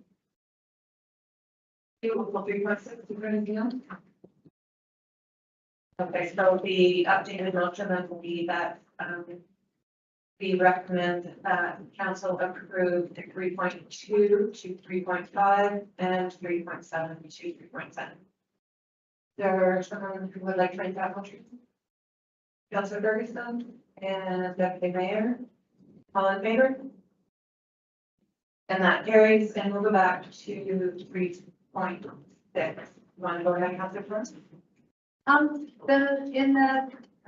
Okay, so the updated motion then will be that we recommend that council approve the 3.2 to 3.5 and 3.7 to 3.7. There are someone who would like to make that motion. Councilor Ferguson and Deputy Mayor, all in favor? And that carries, and we'll go back to 3.6. Want to go ahead and Councilor first? I'm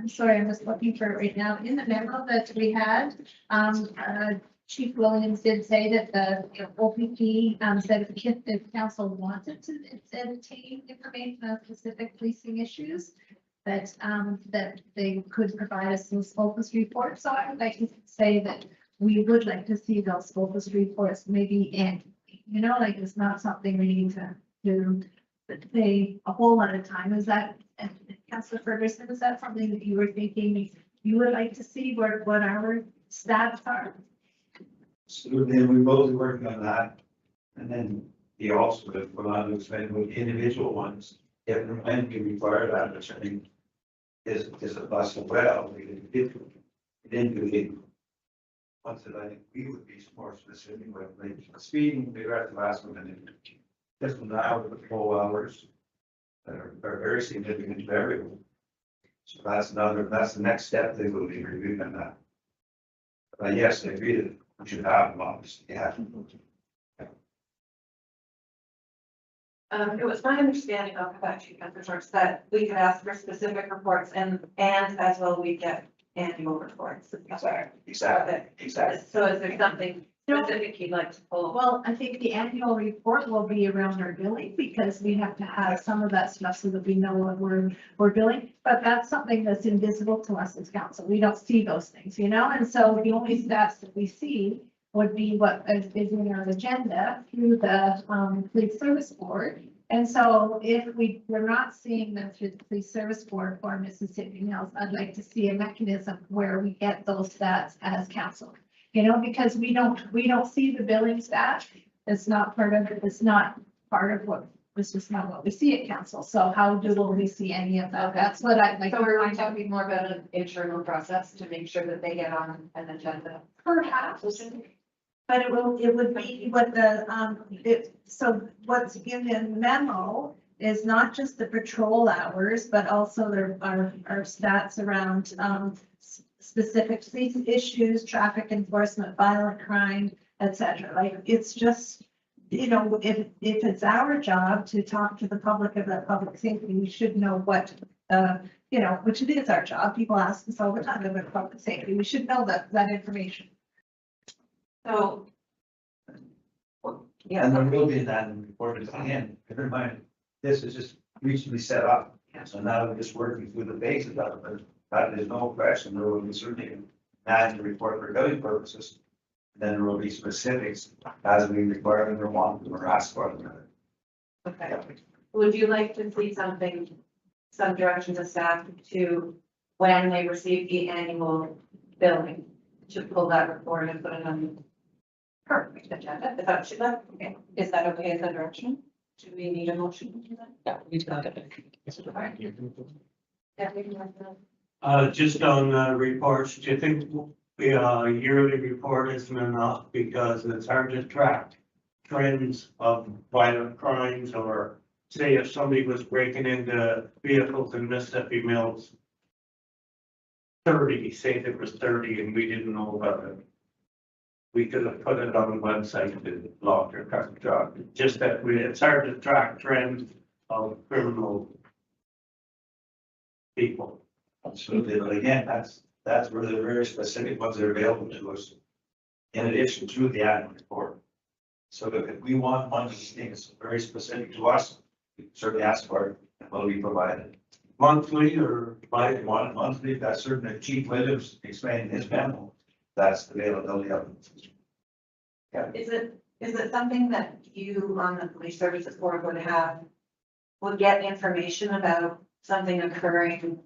sorry, I'm just looking for it right now. In the memo that we had, Chief Williams did say that the OPP said if council wanted to obtain information on specific policing issues, that they could provide us those focus reports. So I would like to say that we would like to see those focus reports maybe like it's not something we need to do say a whole lot of time. Is that, Councilor Ferguson, is that something that you were thinking you would like to see what our stats are? So then we both be working on that. And then he also would go on to expand with individual ones, if and when we require that, which I think is a plus as well. We didn't do the ones that I think we would be more specific with, like speeding, we got the last one, and this one now with the patrol hours that are very significant to everyone. So that's the next step they will be reviewing on that. But yes, I agree that we should have them, obviously, yeah. It was my understanding of that we could ask for specific reports and as well we get annual reports. Exactly. So is there something specific you'd like to pull? Well, I think the annual report will be around our billing because we have to have some of that stuff so that we know what we're billing. But that's something that's invisible to us as council. We don't see those things, and so the only stats that we see would be what is in our agenda through the Police Service Board. And so if we're not seeing them through the Police Service Board or Mississippi Mills, I'd like to see a mechanism where we get those stats as council. Because we don't see the billing stat. It's not part of what, this is not what we see at council. So how will we see any of that? That's what I'd like. So we're going to be more about an internal process to make sure that they get on an agenda. Perhaps. But it would be what so what's in the memo is not just the patrol hours, but also our stats around specific police issues, traffic enforcement, violent crime, etc. Like it's just, if it's our job to talk to the public about public safety, we should know what, which it is our job. People ask us all the time about public safety. We should know that information. So. Yeah, and there will be that in the report again. Never mind, this is just recently set up. So now we're just working through the basis of it. But there's no question, there will be certainly add the report for billing purposes. Then there will be specifics as we require them or want them or ask for them. Okay. Would you like to see some direction to staff to when they receive the annual billing to pull that report and put it on the perfect agenda? Is that what you'd like? Okay. Is that okay as a direction? Do we need a motion? Yeah, we got it. Just on reports, do you think the yearly report isn't enough because it's hard to track trends of violent crimes, or say if somebody was breaking into vehicles in Mississippi Mills 30, say there was 30 and we didn't know about it. We could have put it on the website to log their truck job. Just that it's hard to track trends of criminal people. Absolutely, but again, that's where the very specific ones are available to us. In addition to the annual report. So that if we want one of these things very specific to us, we can certainly ask for it, and will be provided. Monthly or By one monthly, that's certainly Chief Williams explained in his memo, that's the availability of it. Is it something that you on the police services board would get information about something occurring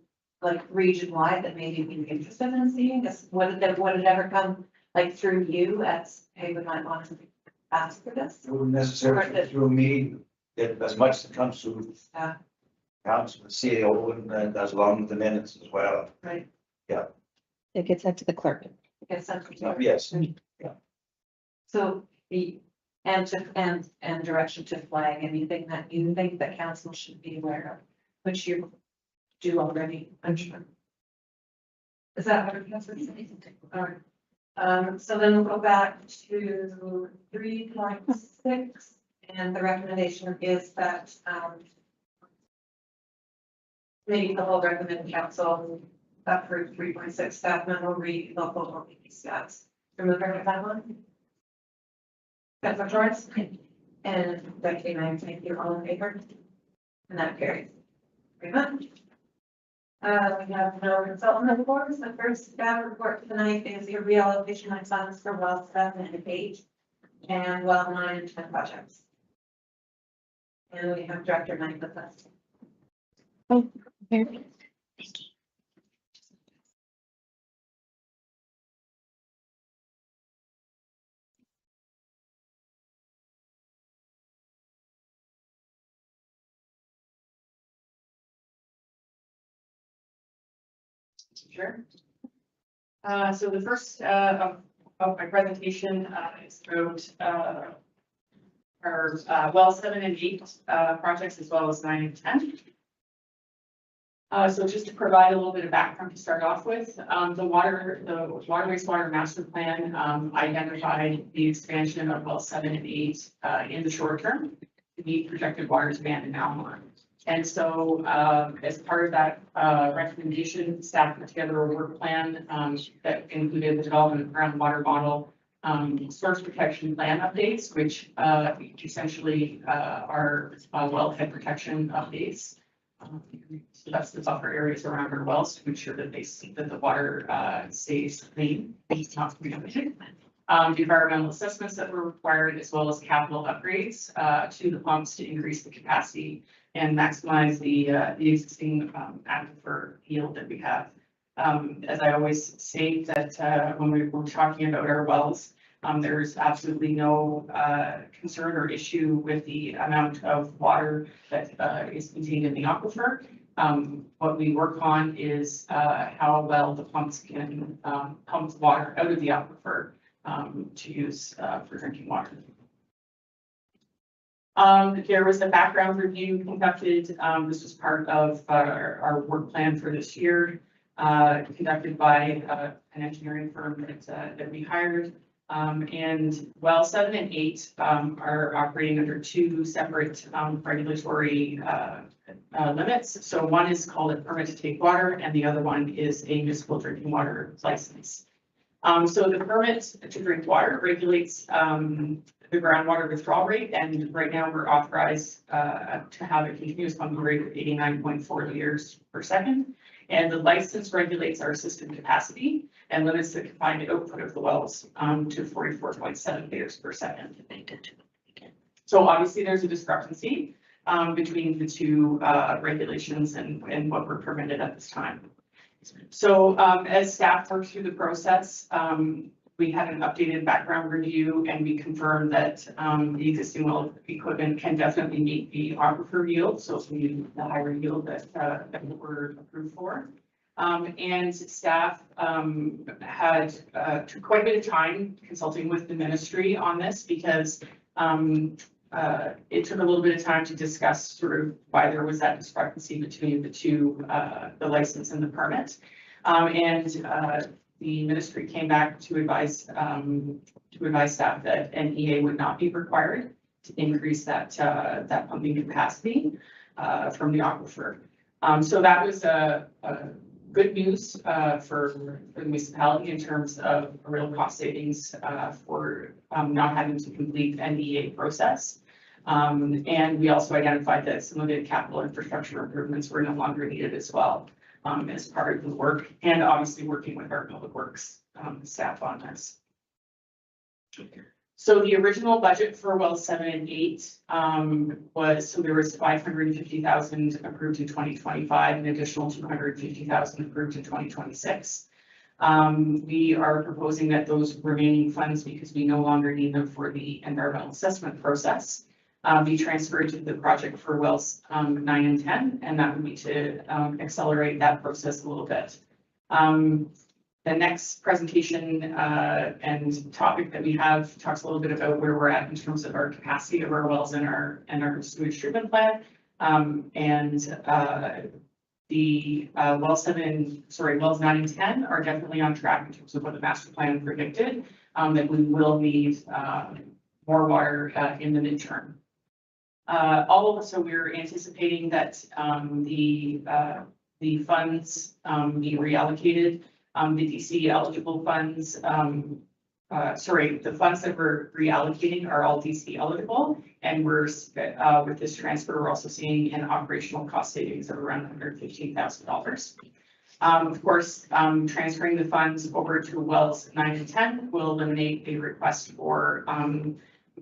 like region wide that maybe you'd be interested in seeing? Would it ever come like through you as, hey, we might want to ask for this? It wouldn't necessarily be through me, as much as it comes through. Yeah. Council, the CEO, and as along with the minutes as well. Right. It gets sent to the clerk. I guess that's what you're- Yes. So and direction to flag anything that you think that council should be aware of, which you do already, I'm sure. Is that what you're saying? All right. So then we'll go back to 3.6, and the recommendation is that maybe the whole recommend council approve 3.6 staff memo read local OPP stats. Remove that one. That's our choice. And Becky and I thank you all in favor. And that carries. Very much. We have no consultant reports. The first staff report tonight is your reallocation of funds for well 7 and 8 and well 9 and 10 projects. And we have Director Knight with us. Oh, very good. Thank you. Sure. So the first of my presentation is about our well 7 and 8 projects, as well as 9 and 10. So just to provide a little bit of background to start off with, the water wastewater master plan identified the expansion of well 7 and 8 in the short term to meet projected water demand in Almar. And so as part of that recommendation, staff put together a work plan that included the development of groundwater model, source protection plan updates, which essentially are wellhead protection updates. So that's the buffer areas around our wells to ensure that the water stays clean, not contaminated. Environmental assessments that were required, as well as capital upgrades to the pumps to increase the capacity and maximize the existing aquifer yield that we have. As I always say that when we're talking about our wells, there's absolutely no concern or issue with the amount of water that is contained in the aquifer. What we work on is how well the pumps can pump water out of the aquifer to use for drinking water. There was a background review conducted. This was part of our work plan for this year, conducted by an engineering firm that we hired. And well 7 and 8 are operating under 2 separate regulatory limits. So one is called a permit to take water, and the other one is a municipal drinking water license. So the permit to drink water regulates the groundwater withdrawal rate, and right now we're authorized to have a continuous pumping rate of 89.4 liters per second. And the license regulates our system capacity and limits the combined output of the wells to 44.7 liters per second. So obviously there's a discrepancy between the two regulations and what we're permitted at this time. So as staff work through the process, we had an updated background review and we confirmed that the existing well equipment can definitely meet the aquifer yield, so it's meeting the higher yield that we're approved for. And staff had took quite a bit of time consulting with the ministry on this because it took a little bit of time to discuss sort of why there was that discrepancy between the two, the license and the permit. The ministry came back to advise staff that an EA would not be required to increase that pumping capacity from the aquifer. So that was a good news for the municipality in terms of a real cost savings for not having to complete an EA process. And we also identified that some of the capital infrastructure improvements were no longer needed as well. As part of the work, and obviously working with our public works staff on this. So the original budget for wells 7 and 8 was, so there was 550,000 approved in 2025, an additional 250,000 approved in 2026. We are proposing that those remaining funds, because we no longer need them for the environmental assessment process, be transferred to the project for wells 9 and 10, and that would be to accelerate that process a little bit. The next presentation and topic that we have talks a little bit about where we're at in terms of our capacity of our wells and our sewage treatment plant. The wells 9 and 10 are definitely on track in terms of what the master plan predicted, that we will need more water in the midterm. So we're anticipating that the funds be reallocated. The DC eligible funds, the funds that we're reallocating are all DC eligible. And we're, with this transfer, we're also seeing an operational cost savings of around $115,000. Of course, transferring the funds over to wells 9 and 10 will eliminate a request for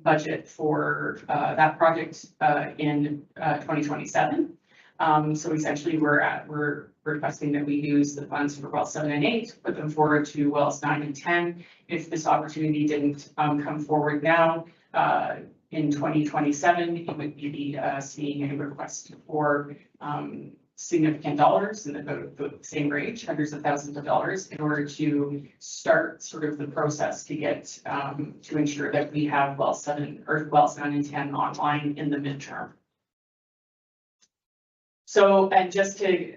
budget for that project in 2027. So essentially we're requesting that we use the funds for wells 7 and 8, put them forward to wells 9 and 10. If this opportunity didn't come forward now, in 2027, it would be seeing a request for significant dollars in about the same range, hundreds of thousands of dollars, in order to start sort of the process to get to ensure that we have wells 9 and 10 online in the midterm. So, and just to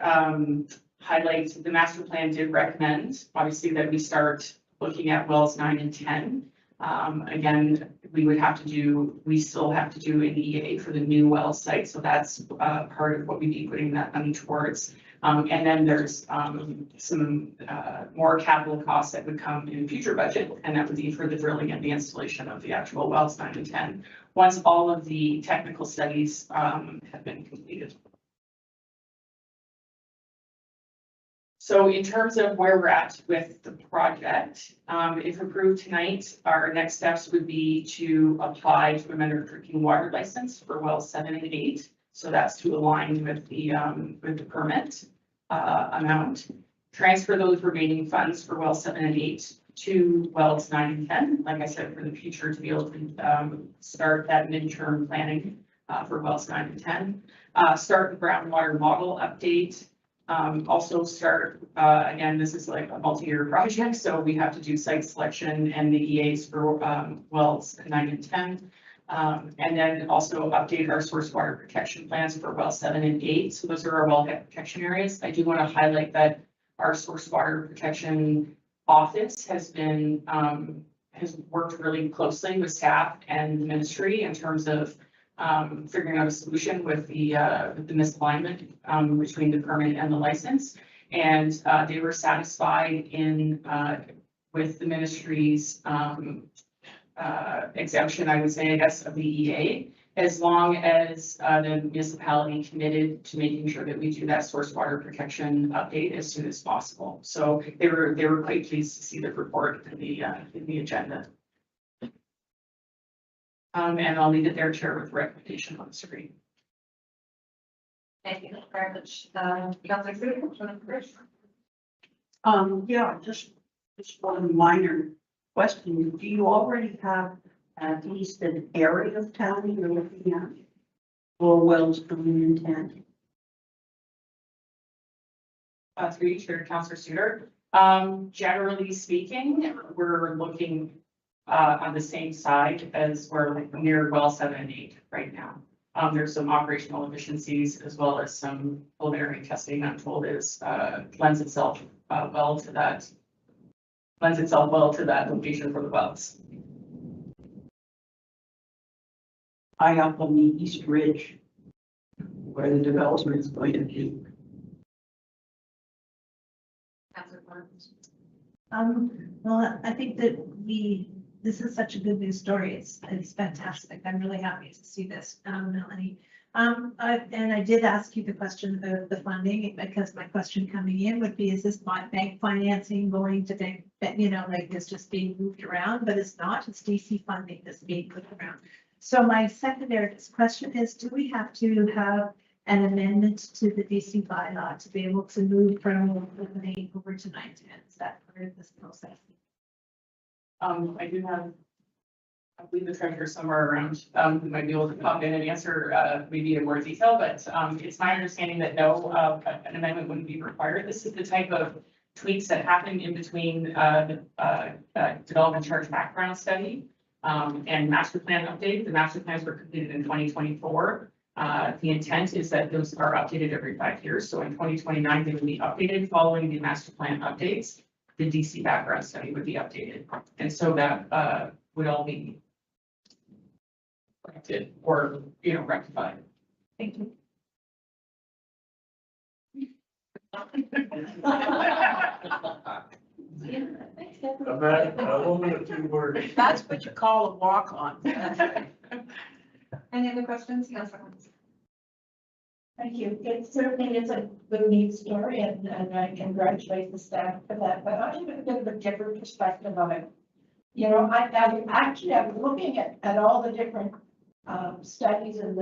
highlight, the master plan did recommend, obviously, that we start looking at wells 9 and 10. Again, we still have to do an EA for the new well site. So that's part of what we'd be putting that money towards. And then there's some more capital costs that would come in future budget, and that would be for the drilling and the installation of the actual wells 9 and 10, once all of the technical studies have been completed. So in terms of where we're at with the project, if approved tonight, our next steps would be to apply to amend our drinking water license for wells 7 and 8. So that's to align with the permit amount. Transfer those remaining funds for wells 7 and 8 to wells 9 and 10. Like I said, for the future, to be able to start that midterm planning for wells 9 and 10. Start the groundwater model update. Also start, again, this is like a multi-year project, so we have to do site selection and the EAs for wells 9 and 10. And then also update our source water protection plans for wells 7 and 8. So those are our wellhead protection areas. I do want to highlight that our source water protection office has worked really closely with staff and the ministry in terms of figuring out a solution with the misalignment between the permit and the license. And they were satisfied with the ministry's exemption, I would say, I guess, of the EA, as long as the municipality committed to making sure that we do that source water protection update as soon as possible. So they were quite pleased to see the report in the agenda. And I'll leave it there, Chair, with recommendation on the screen. Thank you very much. Councilor Cruz. Yeah, just one minor question, do you already have at least an area of town you're looking at? Or wells coming in ten? Through you, Chair, Councillor Suter. Generally speaking, we're looking on the same side as we're near well 7 and 8 right now. There's some operational efficiencies as well as some preliminary testing I'm told is lends itself well to that location for the wells. High up on the East Ridge, where the development is going to be. Well, I think that this is such a good news story. It's fantastic. I'm really happy to see this, Melanie. And I did ask you the question of the funding, because my question coming in would be, is this bank financing going to bank, like it's just being moved around, but it's not, it's DC funding that's being put around. So my secondary question is, do we have to have an amendment to the DC bylaw to be able to move from 11 over to 910? Is that part of this process? I do have, I believe the treasurer somewhere around, who might be able to pop in and answer maybe in more detail, but it's my understanding that no, an amendment wouldn't be required. This is the type of tweaks that happen in between the development charge background study and master plan update. The master plans were completed in 2024. The intent is that those are updated every 5 years. So in 2029, they will be updated following the master plan updates. The DC background study would be updated. And so that would all be corrected or, rectified. Thank you. That's what you call a walk-on. Any other questions? Yes. Thank you. It certainly is a good news story, and I congratulate the staff for that, but I have a bit of a different perspective of it. I'm looking at all the different studies and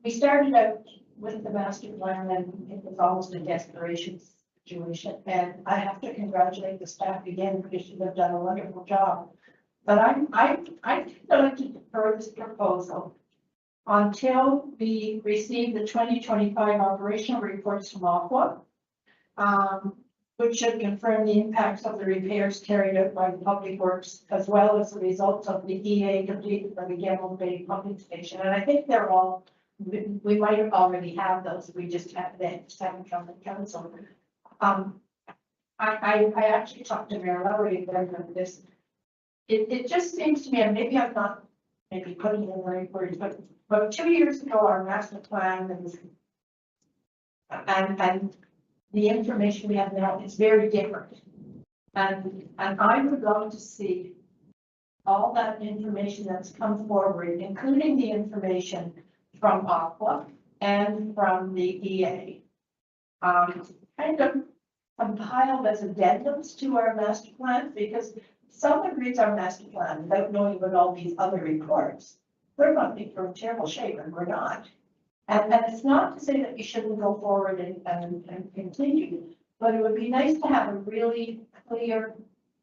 we started out with the master plan and it was almost a desperation situation. And I have to congratulate the staff again because you have done a wonderful job. But I'm going to defer this proposal until we receive the 2025 operational reports from Aqua, which should confirm the impacts of the repairs carried out by the Public Works, as well as the results of the EA completed by the Gamble Bay Pumping Station. And I think they're all, we might already have those, we just haven't come to council. I actually talked to Mayor Lowry about this. It just seems to me, and maybe I'm not maybe putting it in the right words, but 2 years ago, our master plan and the information we have now is very different. And I would love to see all that information that's come forward, including the information from Aqua and from the EA, kind of compiled as addendums to our master plan, because someone reads our master plan without knowing about all these other reports. We're not being from terrible shape, and we're not. And it's not to say that we shouldn't go forward and continue, but it would be nice to have a really clear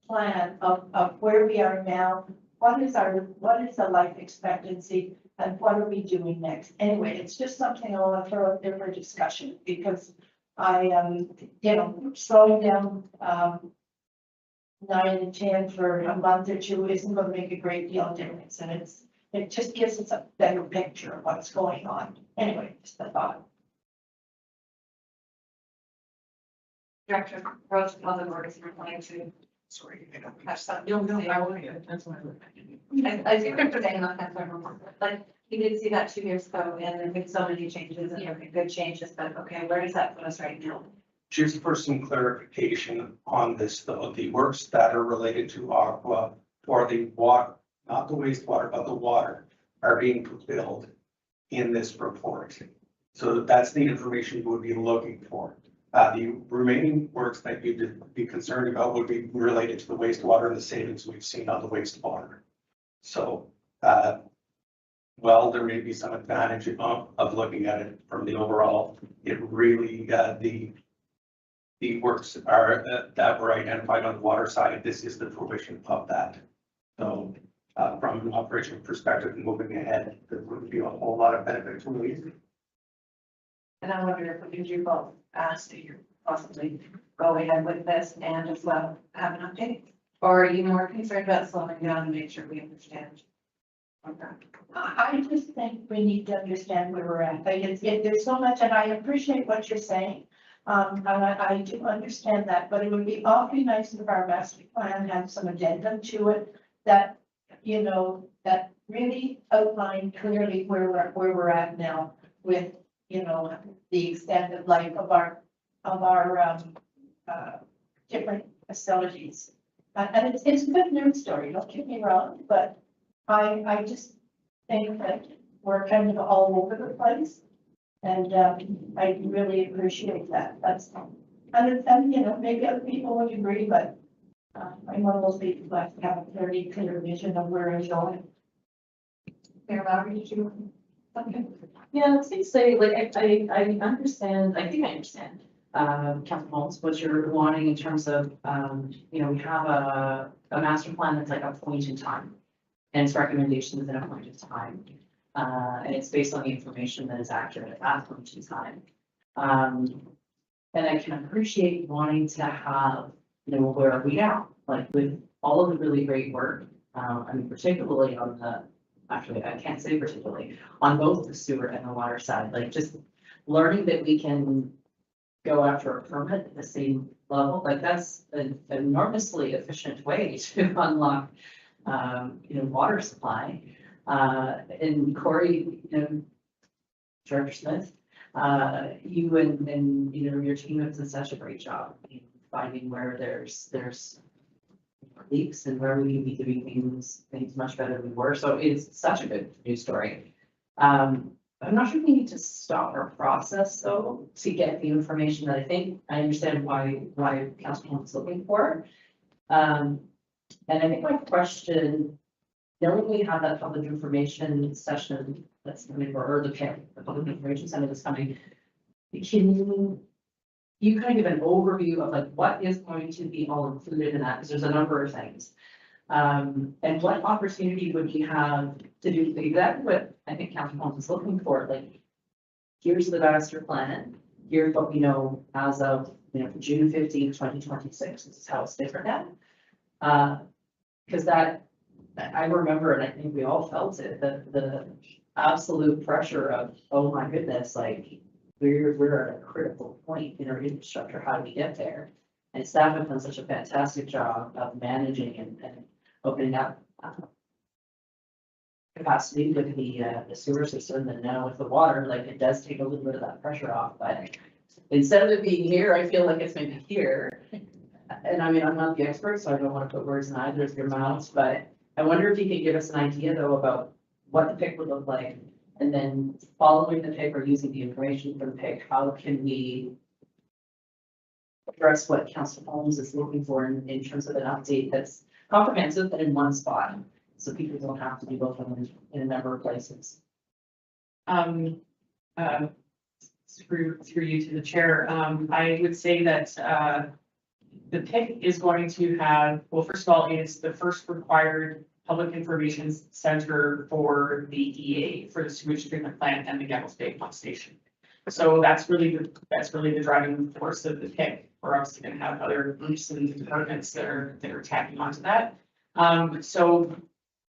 plan of where we are now. What is the life expectancy, and what are we doing next? Anyway, it's just something I want to throw out there for discussion, because I slowing down 9 and 10 for a month or two isn't going to make a great deal of difference, and it just gives us a better picture of what's going on. Anyway, just a thought. Director Rose, Public Works, replying to. Sorry, have some. No, I will. That's why I think they're saying on that, like, you did see that 2 years ago, and there been so many changes and good changes, but okay, where does that put us right now? Just for some clarification on this, though, the works that are related to Aqua or the water, not the wastewater, but the water, are being fulfilled in this report. So that's the information you would be looking for. The remaining works that you'd be concerned about would be related to the wastewater and the savings we've seen on the wastewater. So, well, there may be some advantage of looking at it from the overall. It really, the the works are, that were identified on the water side, this is the fruition of that. So, from an operational perspective, moving ahead, there would be a whole lot of benefit to me. And I wonder if we could do both, ask that you possibly go ahead with this and as well have an update? Or are you more concerned about slowing down to make sure we understand? Okay. I just think we need to understand where we're at. Like, there's so much, and I appreciate what you're saying. And I do understand that, but it would be awfully nice if our master plan had some addendum to it that, you know, that really outlined clearly where we're at now with, you know, the extended life of our different facilities. And it's a good news story, don't get me wrong, but I just think that we're kind of all over the place. And I really appreciate that. That's, and you know, maybe other people would agree, but I'm one of those people who have to have a very clear vision of where I'm going. Mayor Lowry, did you? Okay. Yeah, I was gonna say, like, I understand, I think I understand, Councilor Holmes, what you're wanting in terms of, you know, we have a master plan that's like a point in time. And its recommendations at a point in time. And it's based on the information that is accurate at that point in time. And I can appreciate wanting to have, you know, where are we now? Like with all of the really great work, I mean, particularly on the, actually, I can't say particularly, on both the sewer and the water side, like just learning that we can go after a permit at the same level, like that's an enormously efficient way to unlock, you know, water supply. And Corey, you know, Director Smith, you and, you know, your team have done such a great job in finding where there's leaks and where we can be doing things much better than we were. So it's such a good news story. I'm not sure we need to stop our process though, to get the information that I understand why Council is looking for. And I think my question, knowing we have that public information session that's coming, or the public information center that's coming, can you kind of give an overview of like what is going to be all included in that? Because there's a number of things. And what opportunity would we have to do exactly what I think Council Holmes is looking for? Like, here's the master plan. Here's what we know as of, you know, June 15, 2026. This is how it's different now. Because that, I remember, and I think we all felt it, the absolute pressure of, oh my goodness, like we're at a critical point in our infrastructure. How do we get there? And staff have done such a fantastic job of managing and opening up capacity with the sewer system, and now with the water, like it does take a little bit of that pressure off. But instead of it being here, I feel like it's maybe here. And I mean, I'm not the expert, so I don't want to put words in either of your mouths, but I wonder if you could give us an idea though about what the PIC would look like, and then following the PIC or using the information from the PIC, how can we address what Council Holmes is looking for in terms of an update that's comprehensive but in one spot, so people don't have to do both of them in a number of places. Through you to the chair, I would say that the PIC is going to have, well, first of all, it's the first required public information center for the EA, for the sewage treatment plant and the Gemmels Bay pump station. So that's really the driving force of the PIC. We're obviously going to have other groups and departments that are tapping onto that. So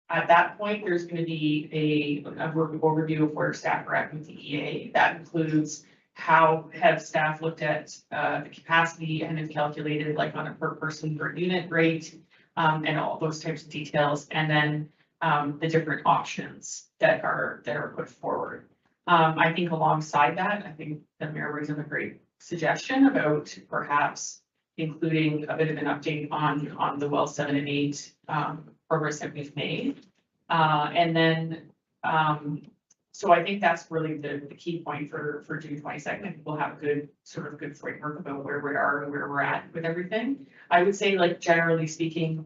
at that point, there's going to be a overview of where staff are at with the EA. That includes how have staff looked at the capacity and have calculated like on a per person per unit rate, and all those types of details, and then the different options that are put forward. I think alongside that, I think the mayor raised a great suggestion about perhaps including a bit of an update on the well 7 and 8 progress that we've made. And then, so I think that's really the key point for June 22nd. I think we'll have a good framework about where we are and where we're at with everything. I would say, like, generally speaking,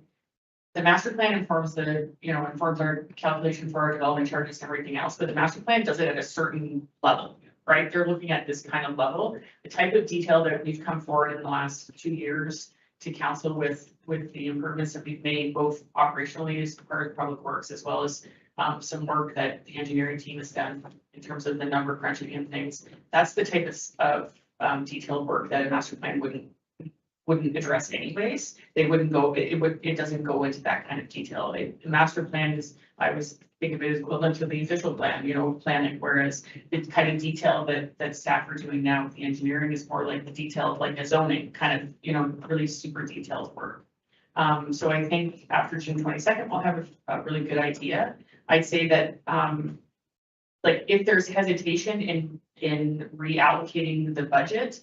the master plan informs our calculation for our development charges and everything else, but the master plan does it at a certain level. right? They're looking at this kind of level. The type of detail that we've come forward in the last 2 years to council with the improvements that we've made, both operationally as part of Public Works, as well as some work that the engineering team has done in terms of the number crunching and things. That's the type of detailed work that a master plan wouldn't address anyways. They wouldn't go, it doesn't go into that kind of detail. The master plan is, I was think of it as equivalent to the official plan, you know, planning, whereas the kind of detail that staff are doing now with the engineering is more like the detail of like a zoning kind of, you know, really super detailed work. So I think after June 22nd, we'll have a really good idea. I'd say that, like, if there's hesitation in reallocating the budget,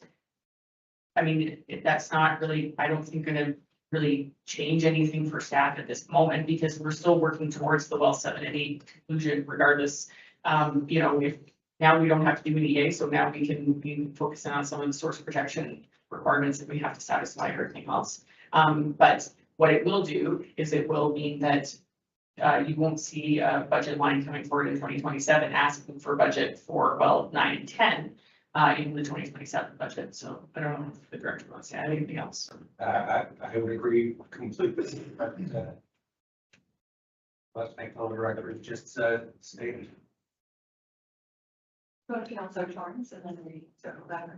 I mean, that's not really, I don't think gonna really change anything for staff at this moment, because we're still working towards the well 7 and 8 conclusion regardless. You know, if now we don't have to do an EA, so now we can be focusing on some of the source protection requirements that we have to satisfy everything else. But what it will do is it will mean that you won't see a budget line coming forward in 2027 asking for budget for well 9 and 10 in the 2027 budget. So I don't know if the director wants to add anything else. I would agree completely. But, let's make all the record just stated. Go to Councilor Torrance and then we circle back.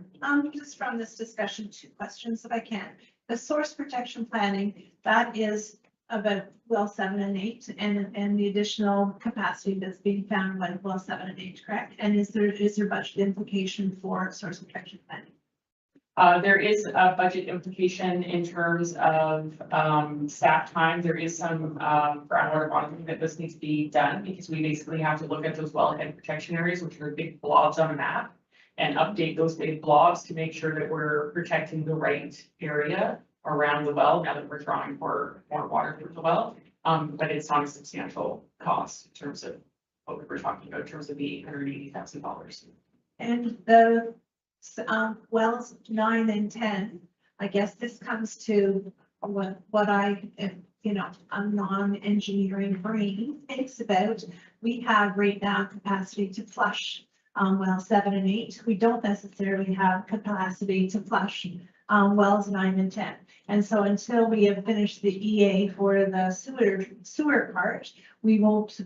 Just from this discussion, 2 questions if I can. The source protection planning, that is about well 7 and 8 and the additional capacity that's being found by well 7 and 8, correct? And is there budget implication for source protection planning? There is a budget implication in terms of staff time. There is some groundwater monitoring that this needs to be done, because we basically have to look at those wellhead protection areas, which are big blobs on a map, and update those big blobs to make sure that we're protecting the right area around the well, now that we're drawing more water through the well. But it's not a substantial cost in terms of what we were talking about in terms of the $180,000. And the wells 9 and 10, I guess this comes to what I, you know, a non-engineering brain thinks about. We have right now capacity to flush well 7 and 8. We don't necessarily have capacity to flush wells 9 and 10. And so until we have finished the EA for the sewer part, we won't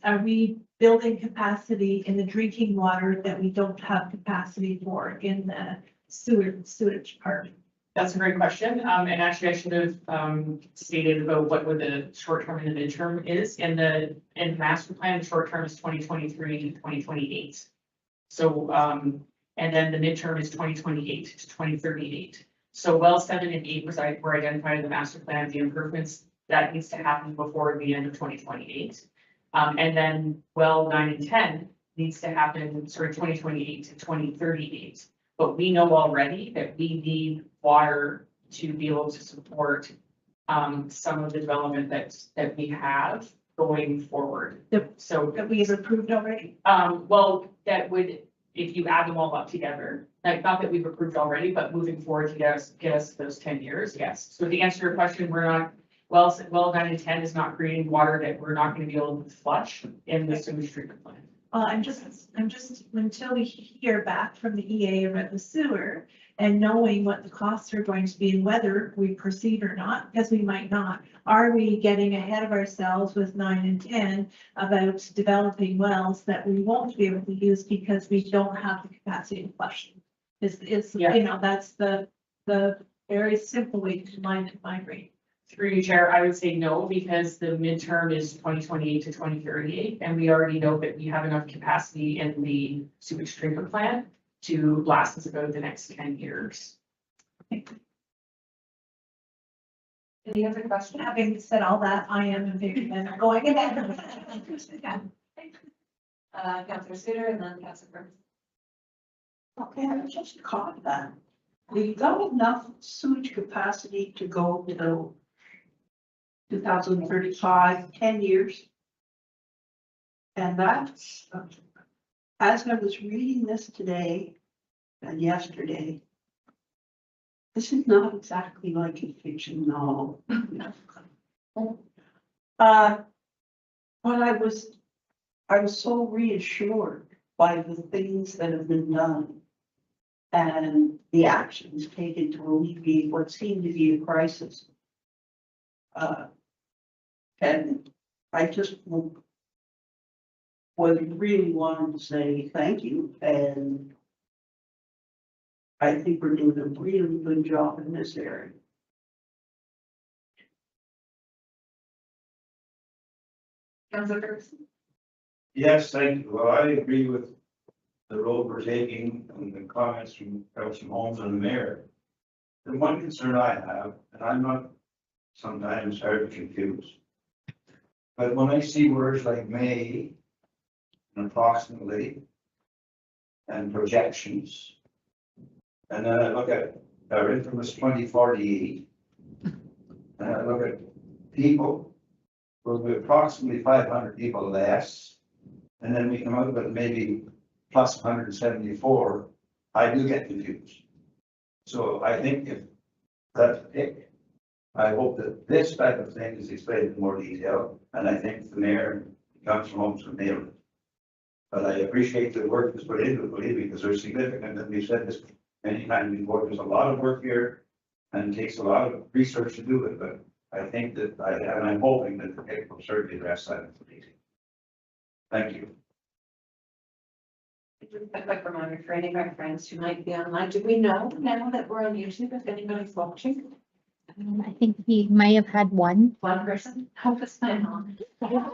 are we building capacity in the drinking water that we don't have capacity for in the sewage part? That's a great question. And actually I should have stated about what the short term and the midterm is. In the master plan, the short term is 2023 to 2028. So and then the midterm is 2028 to 2038. So well 7 and 8 were identified in the master plan, the improvements that needs to happen before the end of 2028. And then well 9 and 10 needs to happen sort of 2028 to 2038. But we know already that we need water to be able to support some of the development that we have going forward. So that we have approved already? Well, that would, if you add them all up together, like not that we've approved already, but moving forward to get us those 10 years, yes. So to answer your question, we're not, well 9 and 10 is not creating water that we're not going to be able to flush in the sewage treatment plant. I'm just, until we hear back from the EA about the sewer and knowing what the costs are going to be and whether we proceed or not, because we might not, are we getting ahead of ourselves with 9 and 10 about developing wells that we won't be able to use because we don't have the capacity to flush them? You know, that's the very simple way to migrate. Through you, Chair, I would say no, because the midterm is 2028 to 2038, and we already know that we have enough capacity in the sewage treatment plant to last us about the next 10 years. Any other question? Having said all that, I am in favor of going ahead. Councilor Suter and then Councilor Burns. Okay, I just caught that. We've got enough sewage capacity to go to 2035, 10 years. And that's, as I was reading this today and yesterday, this is not exactly like a fiction novel. But I was so reassured by the things that have been done and the actions taken to alleviate what seemed to be a crisis. And I just would really want to say thank you, and I think we're doing a really good job in this area. Councilor Ferguson? Yes, thank you. Well, I agree with the road we're taking and the comments from Councilor Holmes and the mayor. The one concern I have, and I'm not sometimes hard to confuse, but when I see words like may and approximately and projections, and then I look at our infamous 2048, and I look at people, will be approximately 500 people less, and then we come out with maybe plus 174, I do get confused. So I think if that's a pick, I hope that this type of thing is explained in more detail, and I think the mayor and Councilor Holmes will nail it. But I appreciate the work that's put into it, believe me, because they're significant, and we've said this many times before, there's a lot of work here, and it takes a lot of research to do it, but I think that and I'm hoping that the pick will certainly address that in the meeting. Thank you. A quick reminder for any of our friends who might be online, do we know now that we're on YouTube if anybody's watching? I think he may have had one. One person? Help us sign on. How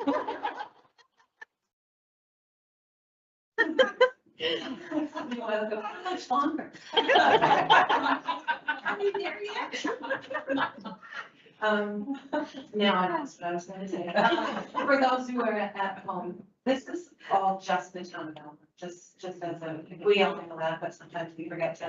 much longer? Are we there yet? Now I lost what I was gonna say. For those who are at home, this is all just the town of Elmer, just as we all know that, but sometimes we forget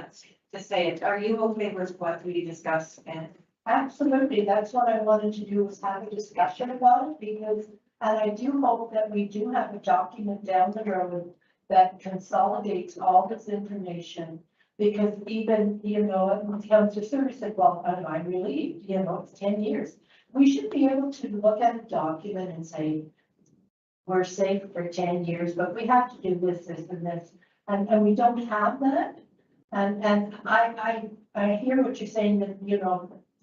to say it. Are you okay with what we discussed? And Absolutely, that's what I wanted to do, was have a discussion about it, because, and I do hope that we do have a document down the road that consolidates all this information, because even, Councilor Surrey said, well, I'm relieved, it's 10 years. We should be able to look at a document and say, we're safe for 10 years, but we have to do this, this, and this, and we don't have that. And I hear what you're saying, that,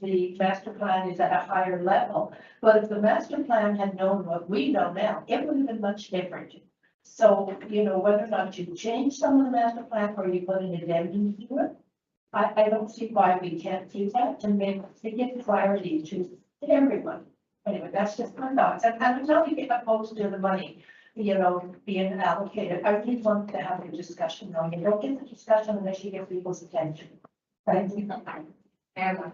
the master plan is at a higher level, but if the master plan had known what we know now, it would have been much different. So, whether or not you change some of the master plan or you put an addendum to it, I don't see why we can't do that to give clarity to everyone. Anyway, that's just my thoughts. And I'm not opposed to the money, being allocated. I really want to have a discussion on it. You don't get the discussion unless you get people's attention. Thank you. and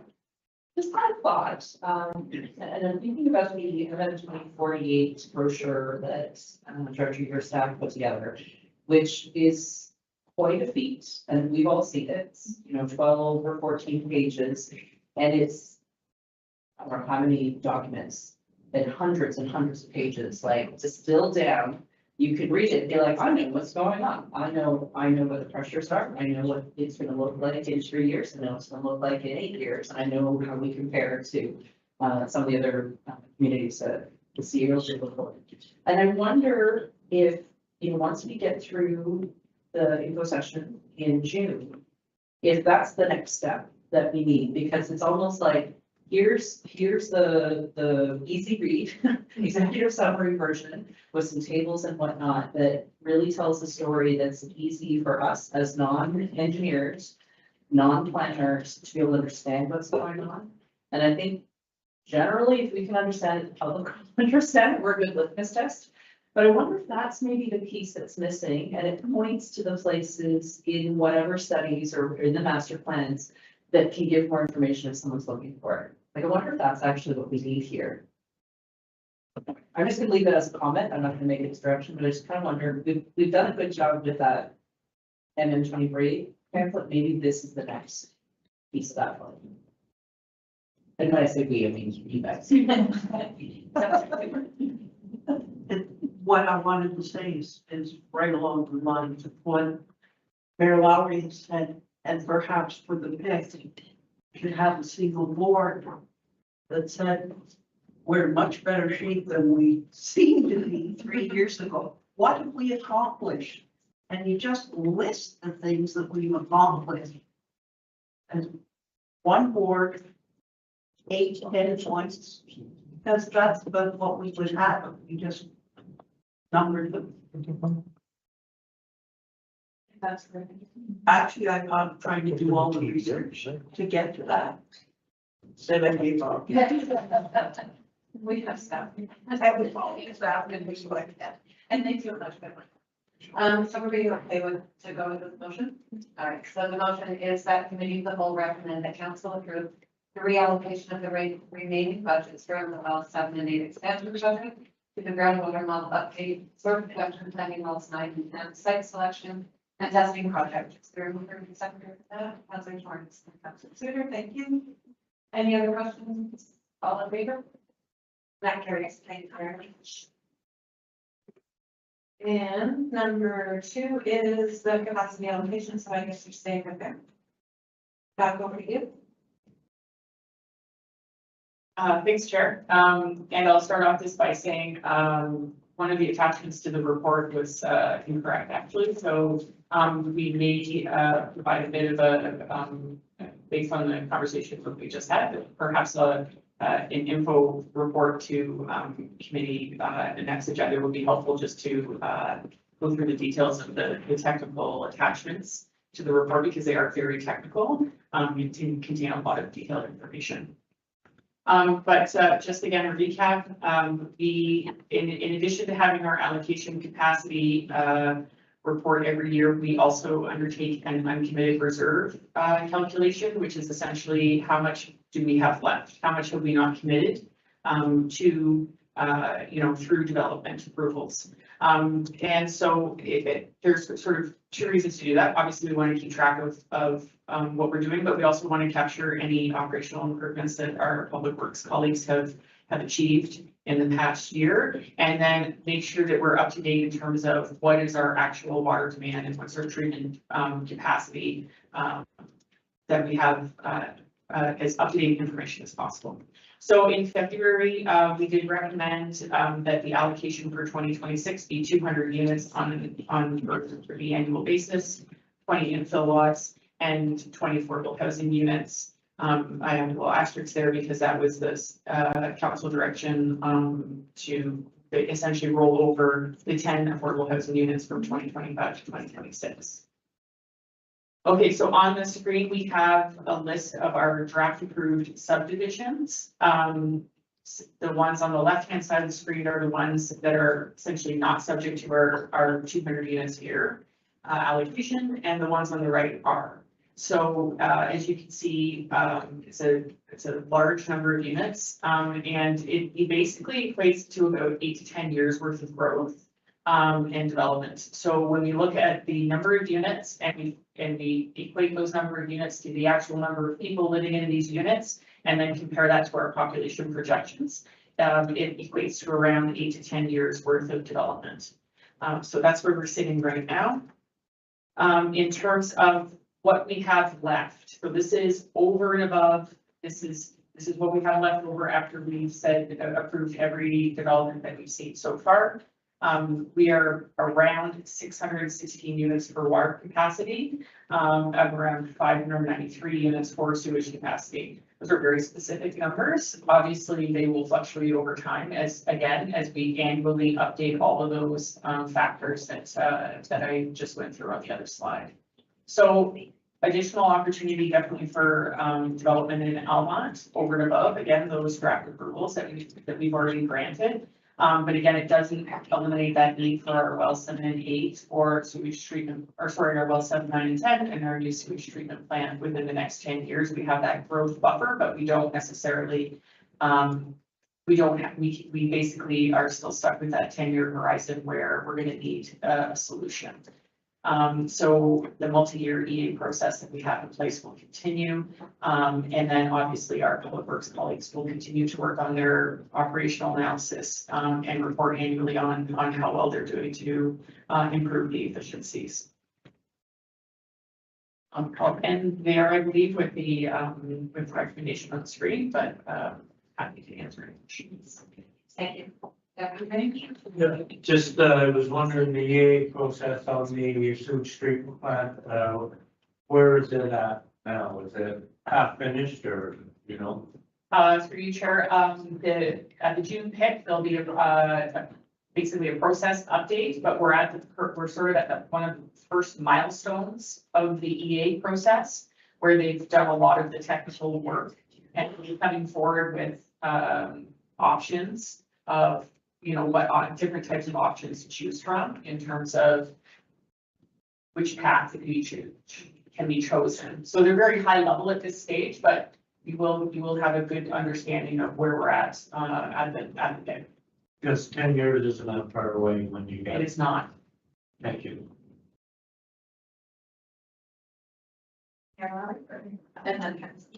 Just my thought, and I'm thinking about the Event 2048 brochure that Treasurer, your staff put together, which is quite a feat, and we've all seen it. It's, 12 or 14 pages, and it's, I don't know how many documents, and hundreds of pages, like distilled down. You could read it and be like, I know what's going on. I know what the pressures are. I know what it's gonna look like in 3 years. I know it's gonna look like in 8 years. I know how we compare to some of the other communities that the CEOs are looking. And I wonder if, once we get through the info session in June, if that's the next step that we need, because it's almost like, here's the easy read executive summary version with some tables and whatnot that really tells the story that's easy for us as non-engineers, non-planners to be able to understand what's going on. And I think generally, if we can understand it, the public will understand it, we're a good litmus test. But I wonder if that's maybe the piece that's missing, and it points to the places in whatever studies or in the master plans that can give more information if someone's looking for it. Like, I wonder if that's actually what we need here. I'm just gonna leave it as a comment. I'm not gonna make it a direction, but I just kind of wonder, we've done a good job with that MM23 pamphlet. Maybe this is the next piece of that one. And when I say we, I mean you guys. What I wanted to say is right along the lines of what Mayor Lowry has said, and perhaps for the next, should have a single board that said, we're in much better shape than we seemed to be 3 years ago. What have we accomplished and you just list the things that we've accomplished. As one board, 8 to 10 points, because that's about what we would have, if we just numbered them. That's great. Actually, I'm trying to do all the research to get to that. So then we vote. We have staff. That was all, staff and we like that. And they do much better. So are we okay with, to go with the motion? All right, so the motion is that committee of the whole recommend that council approve the reallocation of the remaining budgets from the well 7 and 8 expansion project to the groundwater model update, soil production planning wells 9 and 10, site selection and testing project. Is there a mover and seconder for that? Councilor Torrance and Councilor Suter, thank you. Any other questions? All in favor? That carries. Thank you very much. And number 2 is the capacity allocation, so I guess you're staying with them. Back over to you. Thanks, Chair. And I'll start off just by saying, one of the attachments to the report was incorrect, actually. So we may provide a bit of a, based on the conversation that we just had, perhaps an info report to committee. The next agenda would be helpful just to go through the details of the technical attachments to the report, because they are very technical. It contain a lot of detailed information. But just again, a recap, in addition to having our allocation capacity report every year, we also undertake an uncommitted reserve calculation, which is essentially how much do we have left? How much have we not committed to, through development approvals? And so there's sort of 2 reasons to do that. Obviously, we want to keep track of what we're doing, but we also want to capture any operational improvements that our public works colleagues have achieved in the past year, and then make sure that we're up to date in terms of what is our actual water demand and what's our treatment capacity that we have as up-to-date information as possible. So in February, we did recommend that the allocation for 2026 be 200 units on the annual basis, 20 infill lots, and 24 affordable housing units. I have a little asterisk there because that was this council direction to essentially roll over the 10 affordable housing units from 2025 to 2026. Okay, so on the screen, we have a list of our draft approved subdivisions. The ones on the left-hand side of the screen are the ones that are essentially not subject to our 200 units here allocation, and the ones on the right are. So as you can see, it's a large number of units, and it basically equates to about 8 to 10 years worth of growth and development. So when we look at the number of units and we equate those number of units to the actual number of people living in these units, and then compare that to our population projections, it equates to around 8 to 10 years worth of development. So that's where we're sitting right now. In terms of what we have left, so this is over and above. This is what we have left over after we've approved every development that we've seen so far. We are around 616 units for water capacity, of around 593 units for sewage capacity. Those are very specific numbers. Obviously, they will fluctuate over time as we annually update all of those factors that I just went through on the other slide. So additional opportunity definitely for development in Almont over and above, again, those draft approvals that we've already granted. But again, it doesn't eliminate that need for our well 7 and 8 or sewage treatment, or sorry, our well 7, 9, and 10 and our new sewage treatment plant within the next 10 years. We have that growth buffer, but we don't necessarily, we basically are still stuck with that 10-year horizon where we're going to need a solution. So the multi-year EA process that we have in place will continue. And then obviously our public works colleagues will continue to work on their operational analysis and report annually on how well they're doing to improve the efficiencies. I'll end there, I believe, with the recommendation on the screen, but happy to answer any questions. Thank you. Yeah, just, I was wondering the EA process on the sewage treatment plant, where is it at now? Is it half finished or, you know? Through you, Chair, at the June pick, there'll be basically a process update, but we're sort of at one of the first milestones of the EA process, where they've done a lot of the technical work and we're coming forward with options of, you know, what different types of options to choose from in terms of which path can be chosen. So they're very high level at this stage, but you will have a good understanding of where we're at the day. Because 10 years isn't that far away when you get. It is not. Thank you.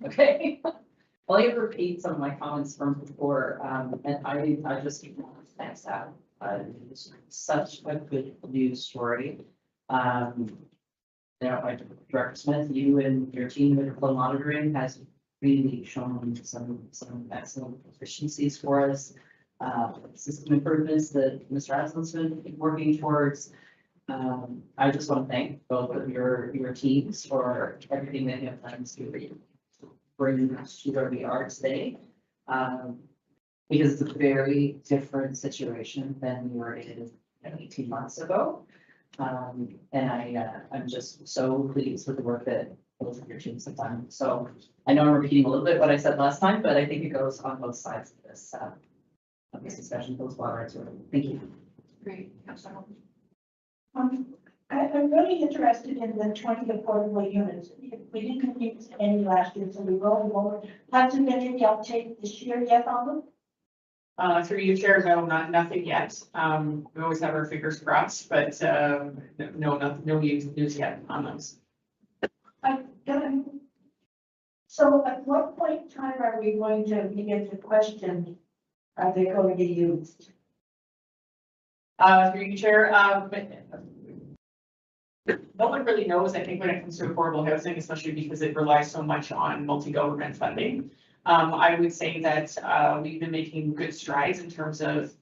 Okay. Well, you repeat some of my comments from before, and I just want to thank that. It's such a good news story. Like Director Smith, you and your team with flow monitoring has really shown some excellent efficiencies for us. System improvements that Mr. Aslan's been working towards. I just want to thank both of your teams for everything that you have done to bring us to where we are today. Because it's a very different situation than we were in 18 months ago. And I'm just so pleased with the work that both of your teams have done. So I know I'm repeating a little bit what I said last time, but I think it goes on both sides of this discussion, those water. Thank you. Great. I'm really interested in the 20 affordable units. We didn't use any last year, so we rolled them over. Hasn't been any uptake this year yet on them? Through you, Chair, no, nothing yet. We always have our fingers crossed, but no news yet on those. So at what point in time are we going to begin to question, are they going to be used? Through you, Chair, no one really knows, I think, when it comes to affordable housing, especially because it relies so much on multi-government funding. I would say that we've been making good strides in terms of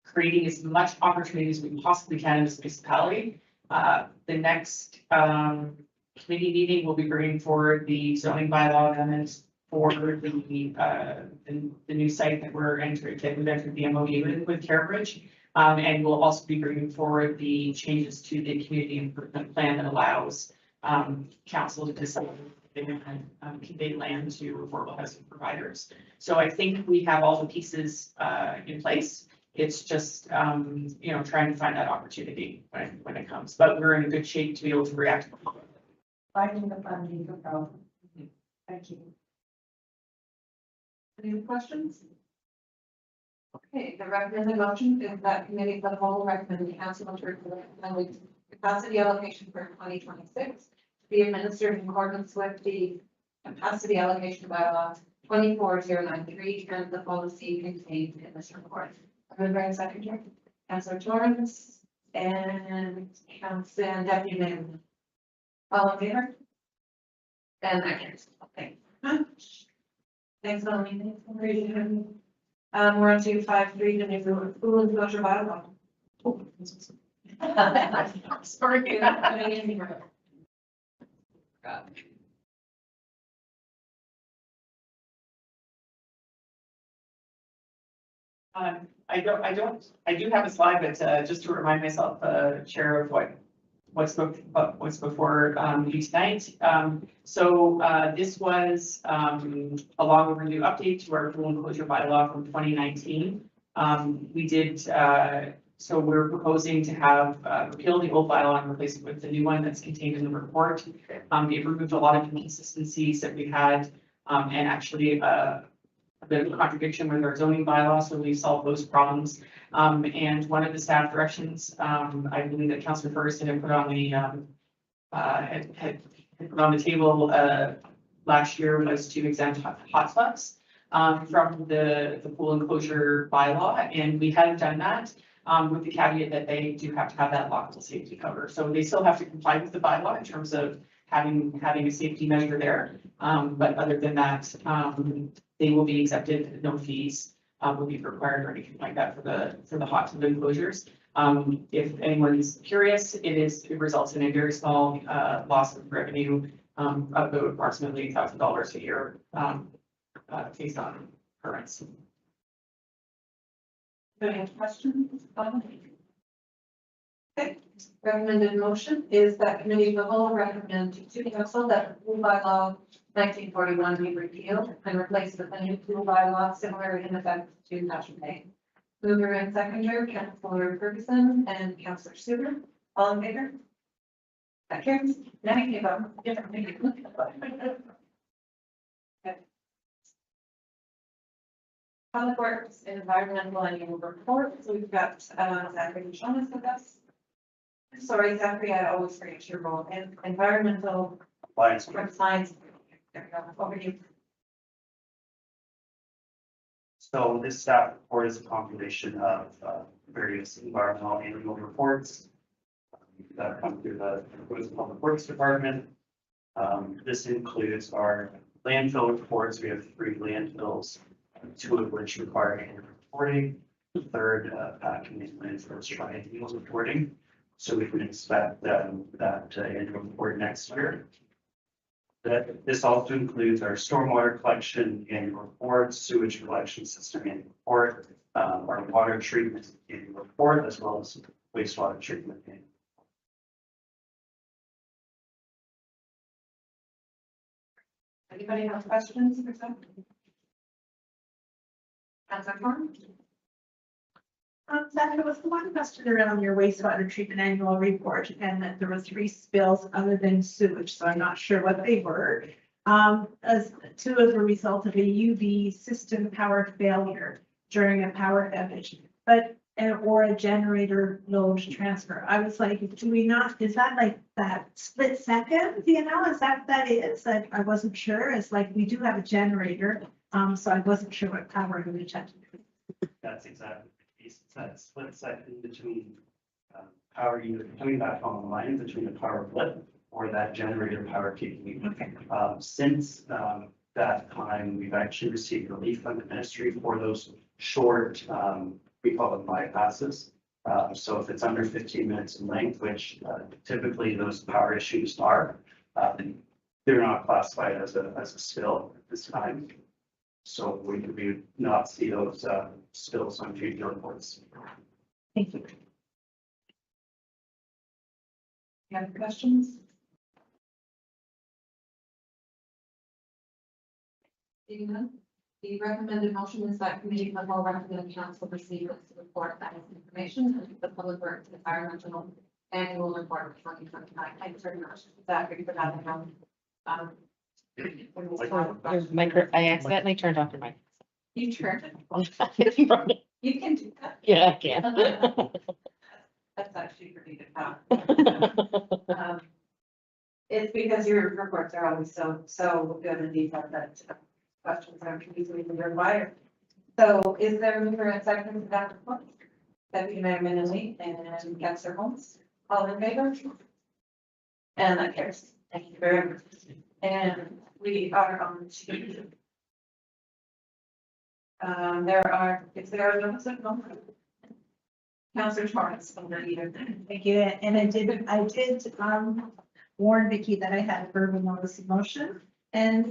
creating as much opportunity as we possibly can in this municipality. The next committee meeting will be bringing forward the zoning bylaw amendments for the new site that we've entered the MOU with Carabridge. And we'll also be bringing forward the changes to the community improvement plan that allows council to decide if they can convey land to affordable housing providers. So I think we have all the pieces in place. It's just trying to find that opportunity when it comes. But we're in a good shape to be able to react. Finding the funding for problem. Thank you. Any questions? Okay, the recommended motion is that committee of the whole recommend the council to recommend capacity allocation for 2026 to be administered in accordance with the capacity allocation bylaw 24093 and the policy contained in this report. Member Secretary, Councillor Torrance, and Councillor Deputy Mayor. All in favor? And that carries. Okay. Thanks, Melanie. We're on to 5.3, the new pool enclosure bylaw. Sorry. I do have a slide, but just to remind myself, Chair, of what's before you tonight. So this was a long overdue update to our pool enclosure bylaw from 2019. We did, so we're proposing to have repeal the old bylaw and replace it with the new one that's contained in the report. We've removed a lot of inconsistencies that we had and actually a bit of a contradiction with our zoning bylaw, so we solved those problems. And one of the staff directions, I believe that Councillor Ferguson had put on the had put on the table last year was to exempt hot tubs from the pool enclosure bylaw, and we hadn't done that with the caveat that they do have to have that lockable safety cover. So they still have to comply with the bylaw in terms of having a safety measure there. But other than that, they will be exempted, no fees. would be required or anything like that for the hot tub enclosures. If anyone's curious, it results in a very small, loss of revenue, of about approximately $1,000 a year, based on occurrence. Any questions? Okay, recommended motion is that committee of the whole recommend to council that the pool bylaw 1941 be repealed and replaced with a new pool bylaw similar in effect to National Bank. Mover and seconder, Councilor Ferguson and Councilor Suter. All in favor? That carries. Now you can vote. Different meeting. Okay. Public Works Environmental Annual Report. So we've got Zachary and Shauna with us. Sorry, Zachary, I always forget your role in environmental compliance. There we go. Over to you. So this staff report is a compilation of various environmental annual reports that come through the Public Works Department. This includes our landfill reports. We have 3 landfills, 2 of which require annual reporting. The third packing in landfills triennial reporting. So we can expect that annual report next year. This also includes our stormwater collection annual report, sewage collection system annual report, our water treatment annual report, as well as wastewater treatment annual. Anybody have questions for something? Councilor Thorne? There was one question around your wastewater treatment annual report and that there were 3 spills other than sewage, so I'm not sure what they were. As 2 as a result of a UV system power failure during a power outage, or a generator load transfer. I was like, do we not, is that like that split second, you know, is that is? I wasn't sure. It's like, we do have a generator, so I wasn't sure what power we had to do. That's exactly. That split second between power either coming back online between the power flip or that generator power kicking in. Okay. Since that time, we've actually received relief from the ministry for those short, we call them bypasses. So if it's under 15 minutes in length, which typically those power issues are, they're not classified as a spill at this time. So we would not see those spills on future reports. Thank you. Any other questions? Seeing none, the recommended motion is that committee of the whole recommend council receive this report that is information and the Public Works Environmental Annual Report of 2025. Thank you very much, Zachary, for that. I accidentally turned off your mic. You turned it. You can do that. Yeah, I can. That's actually pretty good. It's because your reports are always so good and detailed that questions are easily required. So is there a mover and second to that report? Deputy Mayor Minley and Councilor Holmes, all in favor? And that carries. Thank you very much. And we are on to. Is there a notice of non? Councilor Torrance, over either. Thank you. And I did warn Vicky that I had a verbal notice of motion. And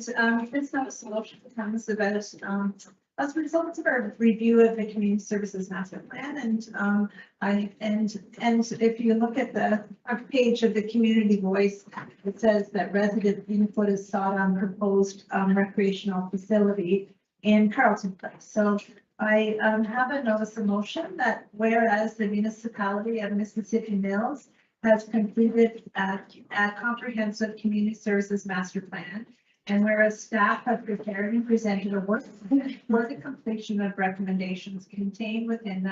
this notice of motion comes about as a result of our review of the community services master plan. And if you look at the page of the community voice, it says that resident input is sought on proposed recreational facility in Carlton Place. So I have a notice of motion that whereas the municipality of Mississippi Mills has completed a comprehensive community services master plan, and whereas staff have prepared and presented a work for the completion of recommendations contained within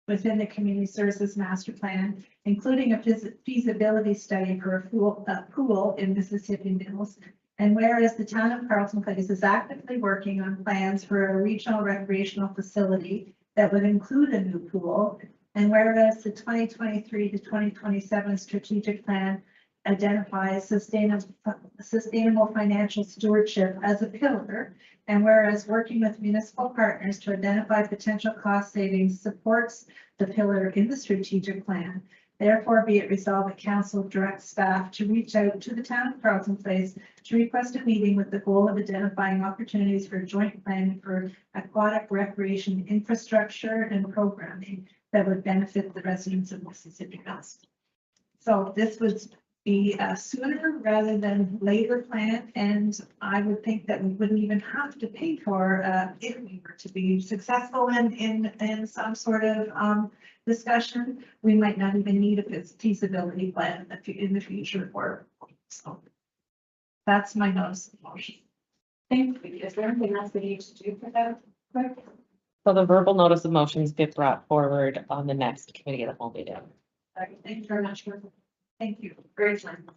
the community services master plan, including a feasibility study for a pool in Mississippi Mills. And whereas the town of Carlton Place is actively working on plans for a regional recreational facility that would include a new pool, and whereas the 2023 to 2027 strategic plan identifies sustainable financial stewardship as a pillar, And whereas working with municipal partners to identify potential cost savings supports the pillar in the strategic plan, therefore be it resolved that council directs staff to reach out to the town of Carleton Place to request a meeting with the goal of identifying opportunities for joint planning for aquatic recreation infrastructure and programming that would benefit the residents of Mississippi Mills. So this would be a sooner rather than later plan, and I would think that we wouldn't even have to pay for if we were to be successful in some sort of discussion. We might not even need a feasibility plan in the future for. So that's my notice of motion. Thank you. Is there anything else we need to do for that? So the verbal notice of motions get brought forward on the next committee of the whole meeting. Thank you very much. Thank you. Great one.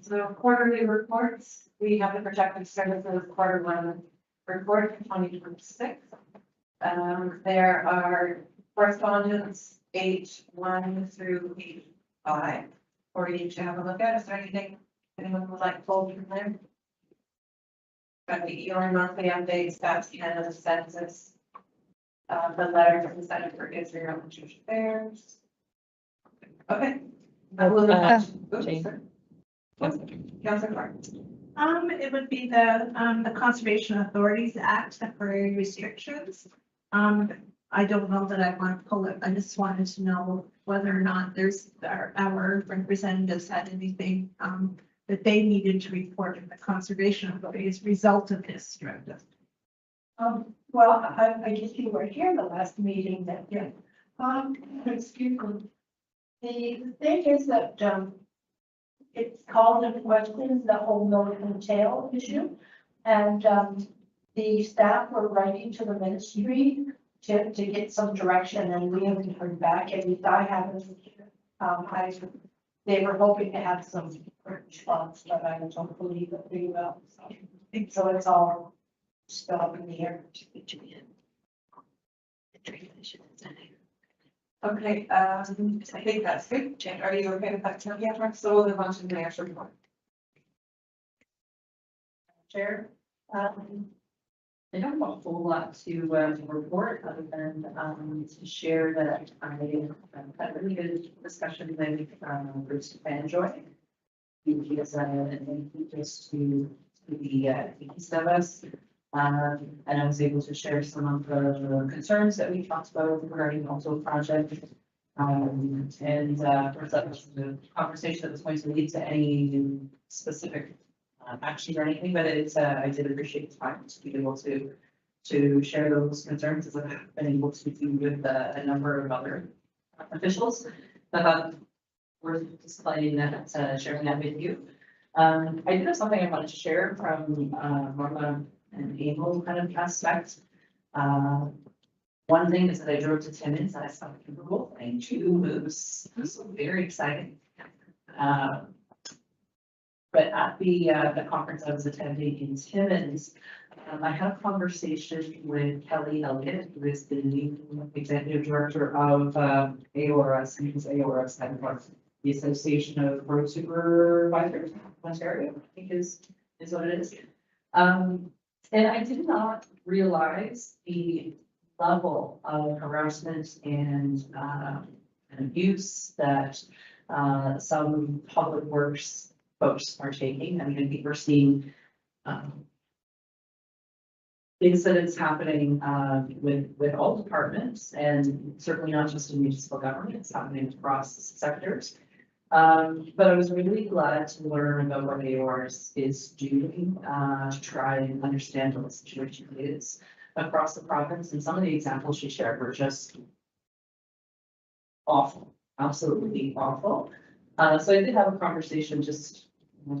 So quarterly reports, we have the projected services quarter one report for 2026. There are correspondence H1 through H5 for you to have a look at. Is there anything anyone would like to pull from there? Got the EOR monthly updates, that's Canada census. The letter from the Center for Israel and Jewish Affairs. Okay. Jane. Councilor Clark. It would be the Conservation Authorities Act, temporary restrictions. I don't know that I want to pull it. I just wanted to know whether or not there's our representatives had anything that they needed to report in the Conservation Authorities result of this directive. Well, I guess you were here the last meeting that, yeah. Excuse me. The thing is that, it's called into question the whole milk and tail issue. And, the staff were writing to the ministry to get some direction, and we haven't heard back, at least I haven't. They were hoping to have some response, but I don't believe that they will. So it's all still up in the air. Okay, I think that's good. Jen, are you okay with that? Yeah, so we'll move on to the mayor's report. Chair, I don't have a whole lot to report other than to share that I had a really good discussion with Bruce Banjoy. He is an interest to the east of us. And I was able to share some of the concerns that we talked about regarding also project. Of course, that was the conversation that was going to lead to any specific action or anything, but it's I did appreciate the time to be able to share those concerns, as I've been able to do with a number of other officials. I thought worth displaying that, sharing that with you. I did have something I wanted to share from Norma and Abel kind of aspect. One thing is that I drove to Timmins and I saw people playing 2 moose. This was very exciting. But at the conference I was attending in Timmins, I had a conversation with Kelly Elliott, who is the new executive director of AORS, and he's AORS, the Association of Road Supervisors Ontario, I think is what it is. And I did not realize the level of harassment and abuse that some public works folks are taking. I mean, I think we're seeing incidents happening with all departments, and certainly not just in municipal government, it's happening across sectors. But I was really glad to learn about what AORS is doing to try and understand what the situation is across the province. And some of the examples she shared were just awful, absolutely awful. So I did have a conversation, just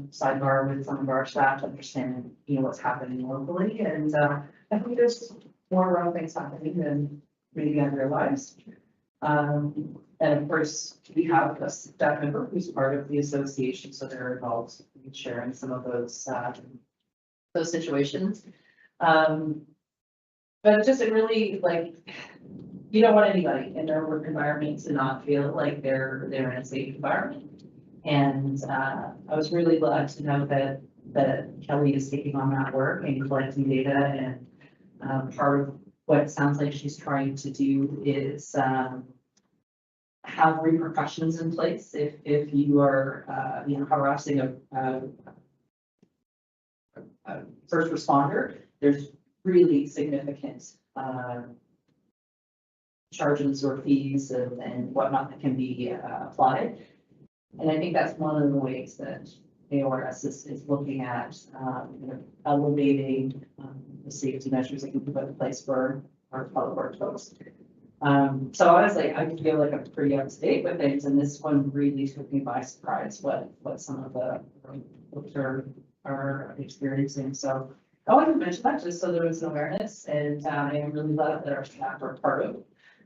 sidebar, with some of our staff to understand, what's happening locally. And I think there's more around things happening than maybe I realized. And of course, we have a staff member who's part of the association, so they're involved in sharing some of those situations. But just it really, like, you don't want anybody in their work environment to not feel like they're in a safe environment. And I was really glad to know that that Kelly is taking on that work and collecting data, and part of what it sounds like she's trying to do is have repercussions in place if you are, you know, harassing a first responder. There's really significant charges or fees and whatnot that can be applied. And I think that's one of the ways that AORS is looking at, you know, elevating the safety measures that can be put in place for our public works folks. So honestly, I feel like I'm pretty up to date with things, and this one really took me by surprise what some of the folks are experiencing. So I wanted to mention that just so there was an awareness, and I am really glad that our staff are part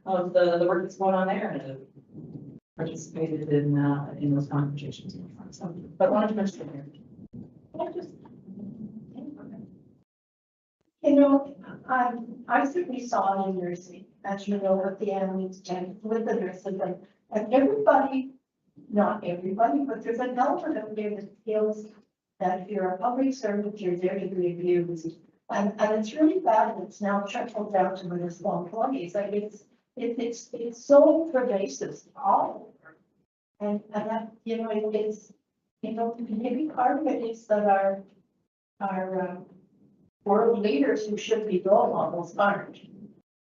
of the work that's going on there and have participated in those conversations. So, but wanted to mention it here. You know, I certainly saw in nursing, as you know, with the animals and with the nurses, and everybody, not everybody, but there's an element of there that feels that if you're a public servant, you're there to be abused. And it's really bad, and it's now trickled down to municipal employees. Like it's so pervasive all over. And that, you know, it's, you know, maybe part of it is that our world leaders who should be role models aren't.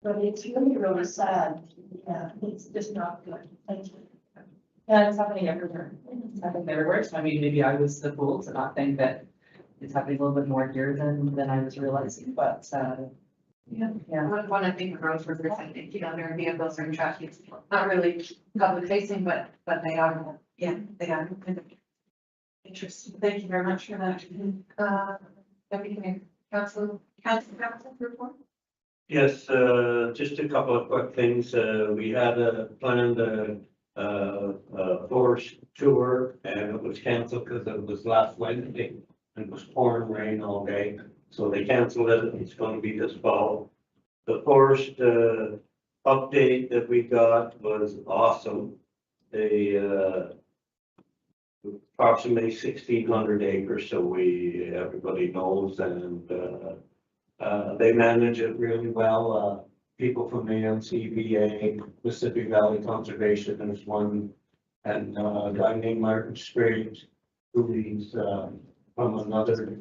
But it's really, really sad. Yeah, it's just not good. Thank you. Yeah, it's happening everywhere. It's happening everywhere. So I mean, maybe I was the fool to not think that it's happening a little bit more here than I was realizing, but yeah. One of the things road workers, I think, you know, their vehicles are in traffic, not really public facing, but they are, yeah, they are. Interesting. Thank you very much for that. Deputy Mayor, Council report. Yes, just a couple of quick things. We had planned a forest tour and it was canceled because it was last Wednesday and it was pouring rain all day. So they canceled it. It's going to be this fall. The forest update that we got was awesome. They approximately 1,600 acres, so everybody knows, and they manage it really well. People from the MCVA, Mississippi Valley Conservation, there's one, and a guy named Martin Strait, who is from another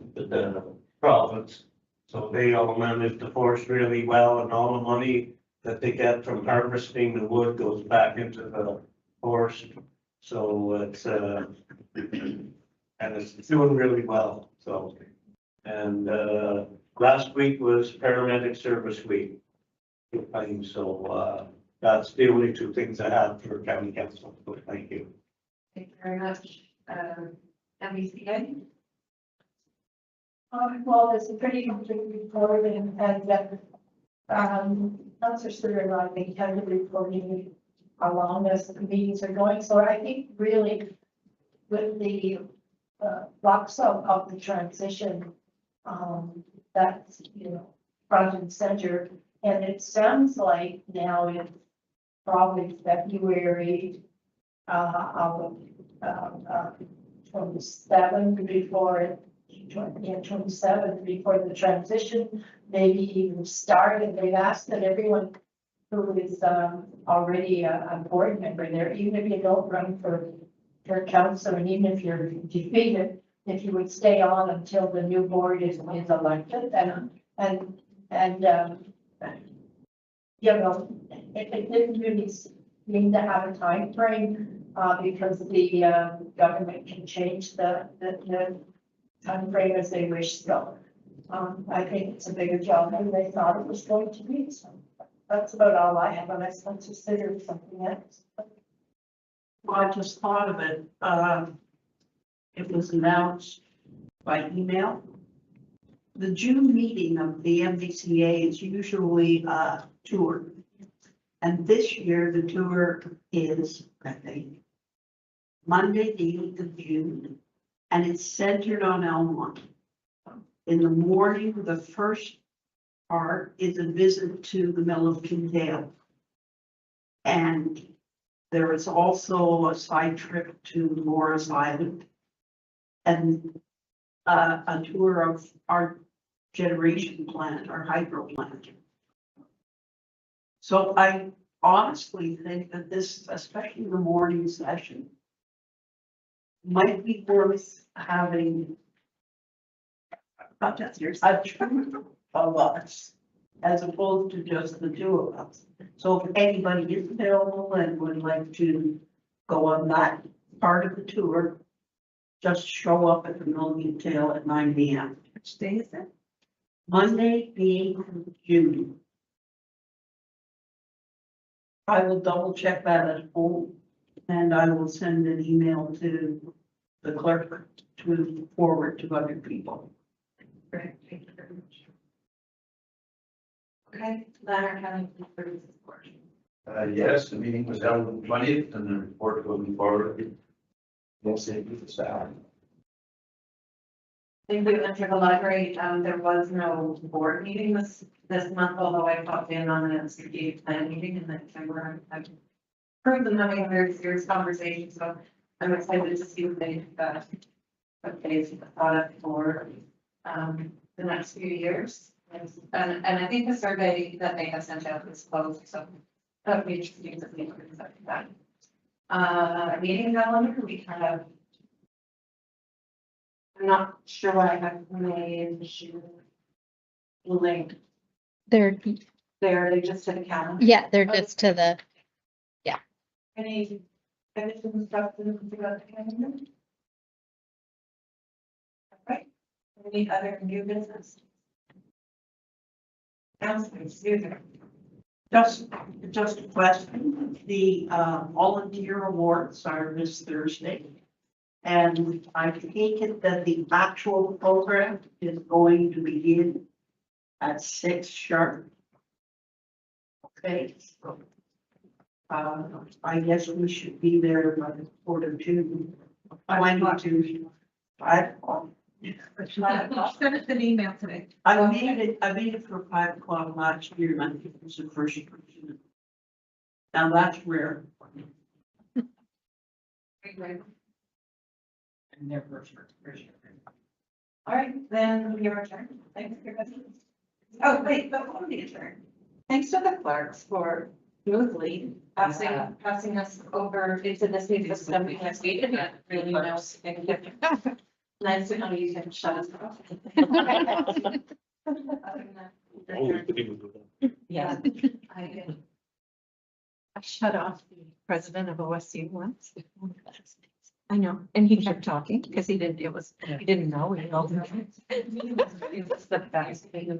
province. So they all manage the forest really well, and all the money that they get from harvesting the wood goes back into the forest. So it's and it's doing really well. So, and last week was paramedic service week. So that's the only two things I have for county council. Thank you. Thank you very much. MBCA. Well, it's a pretty complete report and not so sure about the kind of reporting how long as the meetings are going. So I think really with the flux of the transition, that's, you know, front and center. And it sounds like now it's probably February of 27 before 27 before the transition maybe even start, and they've asked that everyone who is already a board member there, even if you don't run for council, and even if you're defeated, if you would stay on until the new board is elected, and you know, it didn't really mean to have a time frame because the government can change the time frame as they wish. So I think it's a bigger job than they thought it was going to be. So that's about all I have, unless I consider something else. Well, I just thought of it. It was announced by email. The June meeting of the MVCA is usually a tour. And this year the tour is, I think, Monday, the 8th of June, and it's centered on Elmont. In the morning, the first part is a visit to the Mill of Kintale. And there is also a side trip to Morris Island. And a tour of our generation plant, our hydro plant. So I honestly think that this, especially the morning session, might be worth having a tour of us, as opposed to just the two of us. So if anybody is available and would like to go on that part of the tour, just show up at the Mill Detail at 9 p.m. Which day is it? Monday, the 8th of June. I will double check that at home, and I will send an email to the clerk to forward to other people. Great, thank you very much. Okay, Leonard, how do you for this portion? Yes, the meeting was held on the 20th and the report going forward. Yes, thank you for staff. Thank you, and for the library, there was no board meeting this month, although I popped in on an strategic plan meeting in September. I've heard them having a very serious conversation, so I'm excited to see what they've thought of for the next few years. And I think the survey that they have sent out is closed, so that would be interesting to see what it's like that. Meeting calendar, we have. I'm not sure what I have made link. They're, They just to the calendar. yeah, they're just to the, Any instructions about the calendar? Okay. Any other new business? Just a question. The volunteer awards are this Thursday. And I take it that the actual program is going to begin at 6 sharp. Okay. So, I guess we should be there by 1:45. 5 o'clock. I'll send us an email today. I made it for 5 o'clock last year, and I think it was the first year. Now that's rare. And their first year. All right, then we are adjourned. Thanks, everybody. Oh, wait, before we adjourn, thanks to the clerks for smoothly passing us over into this new system because we didn't really know. Nice to know you can shut us off. Yeah, I did. I shut off the president of OSU once. I know, and he kept talking because he didn't know. It was the best thing in the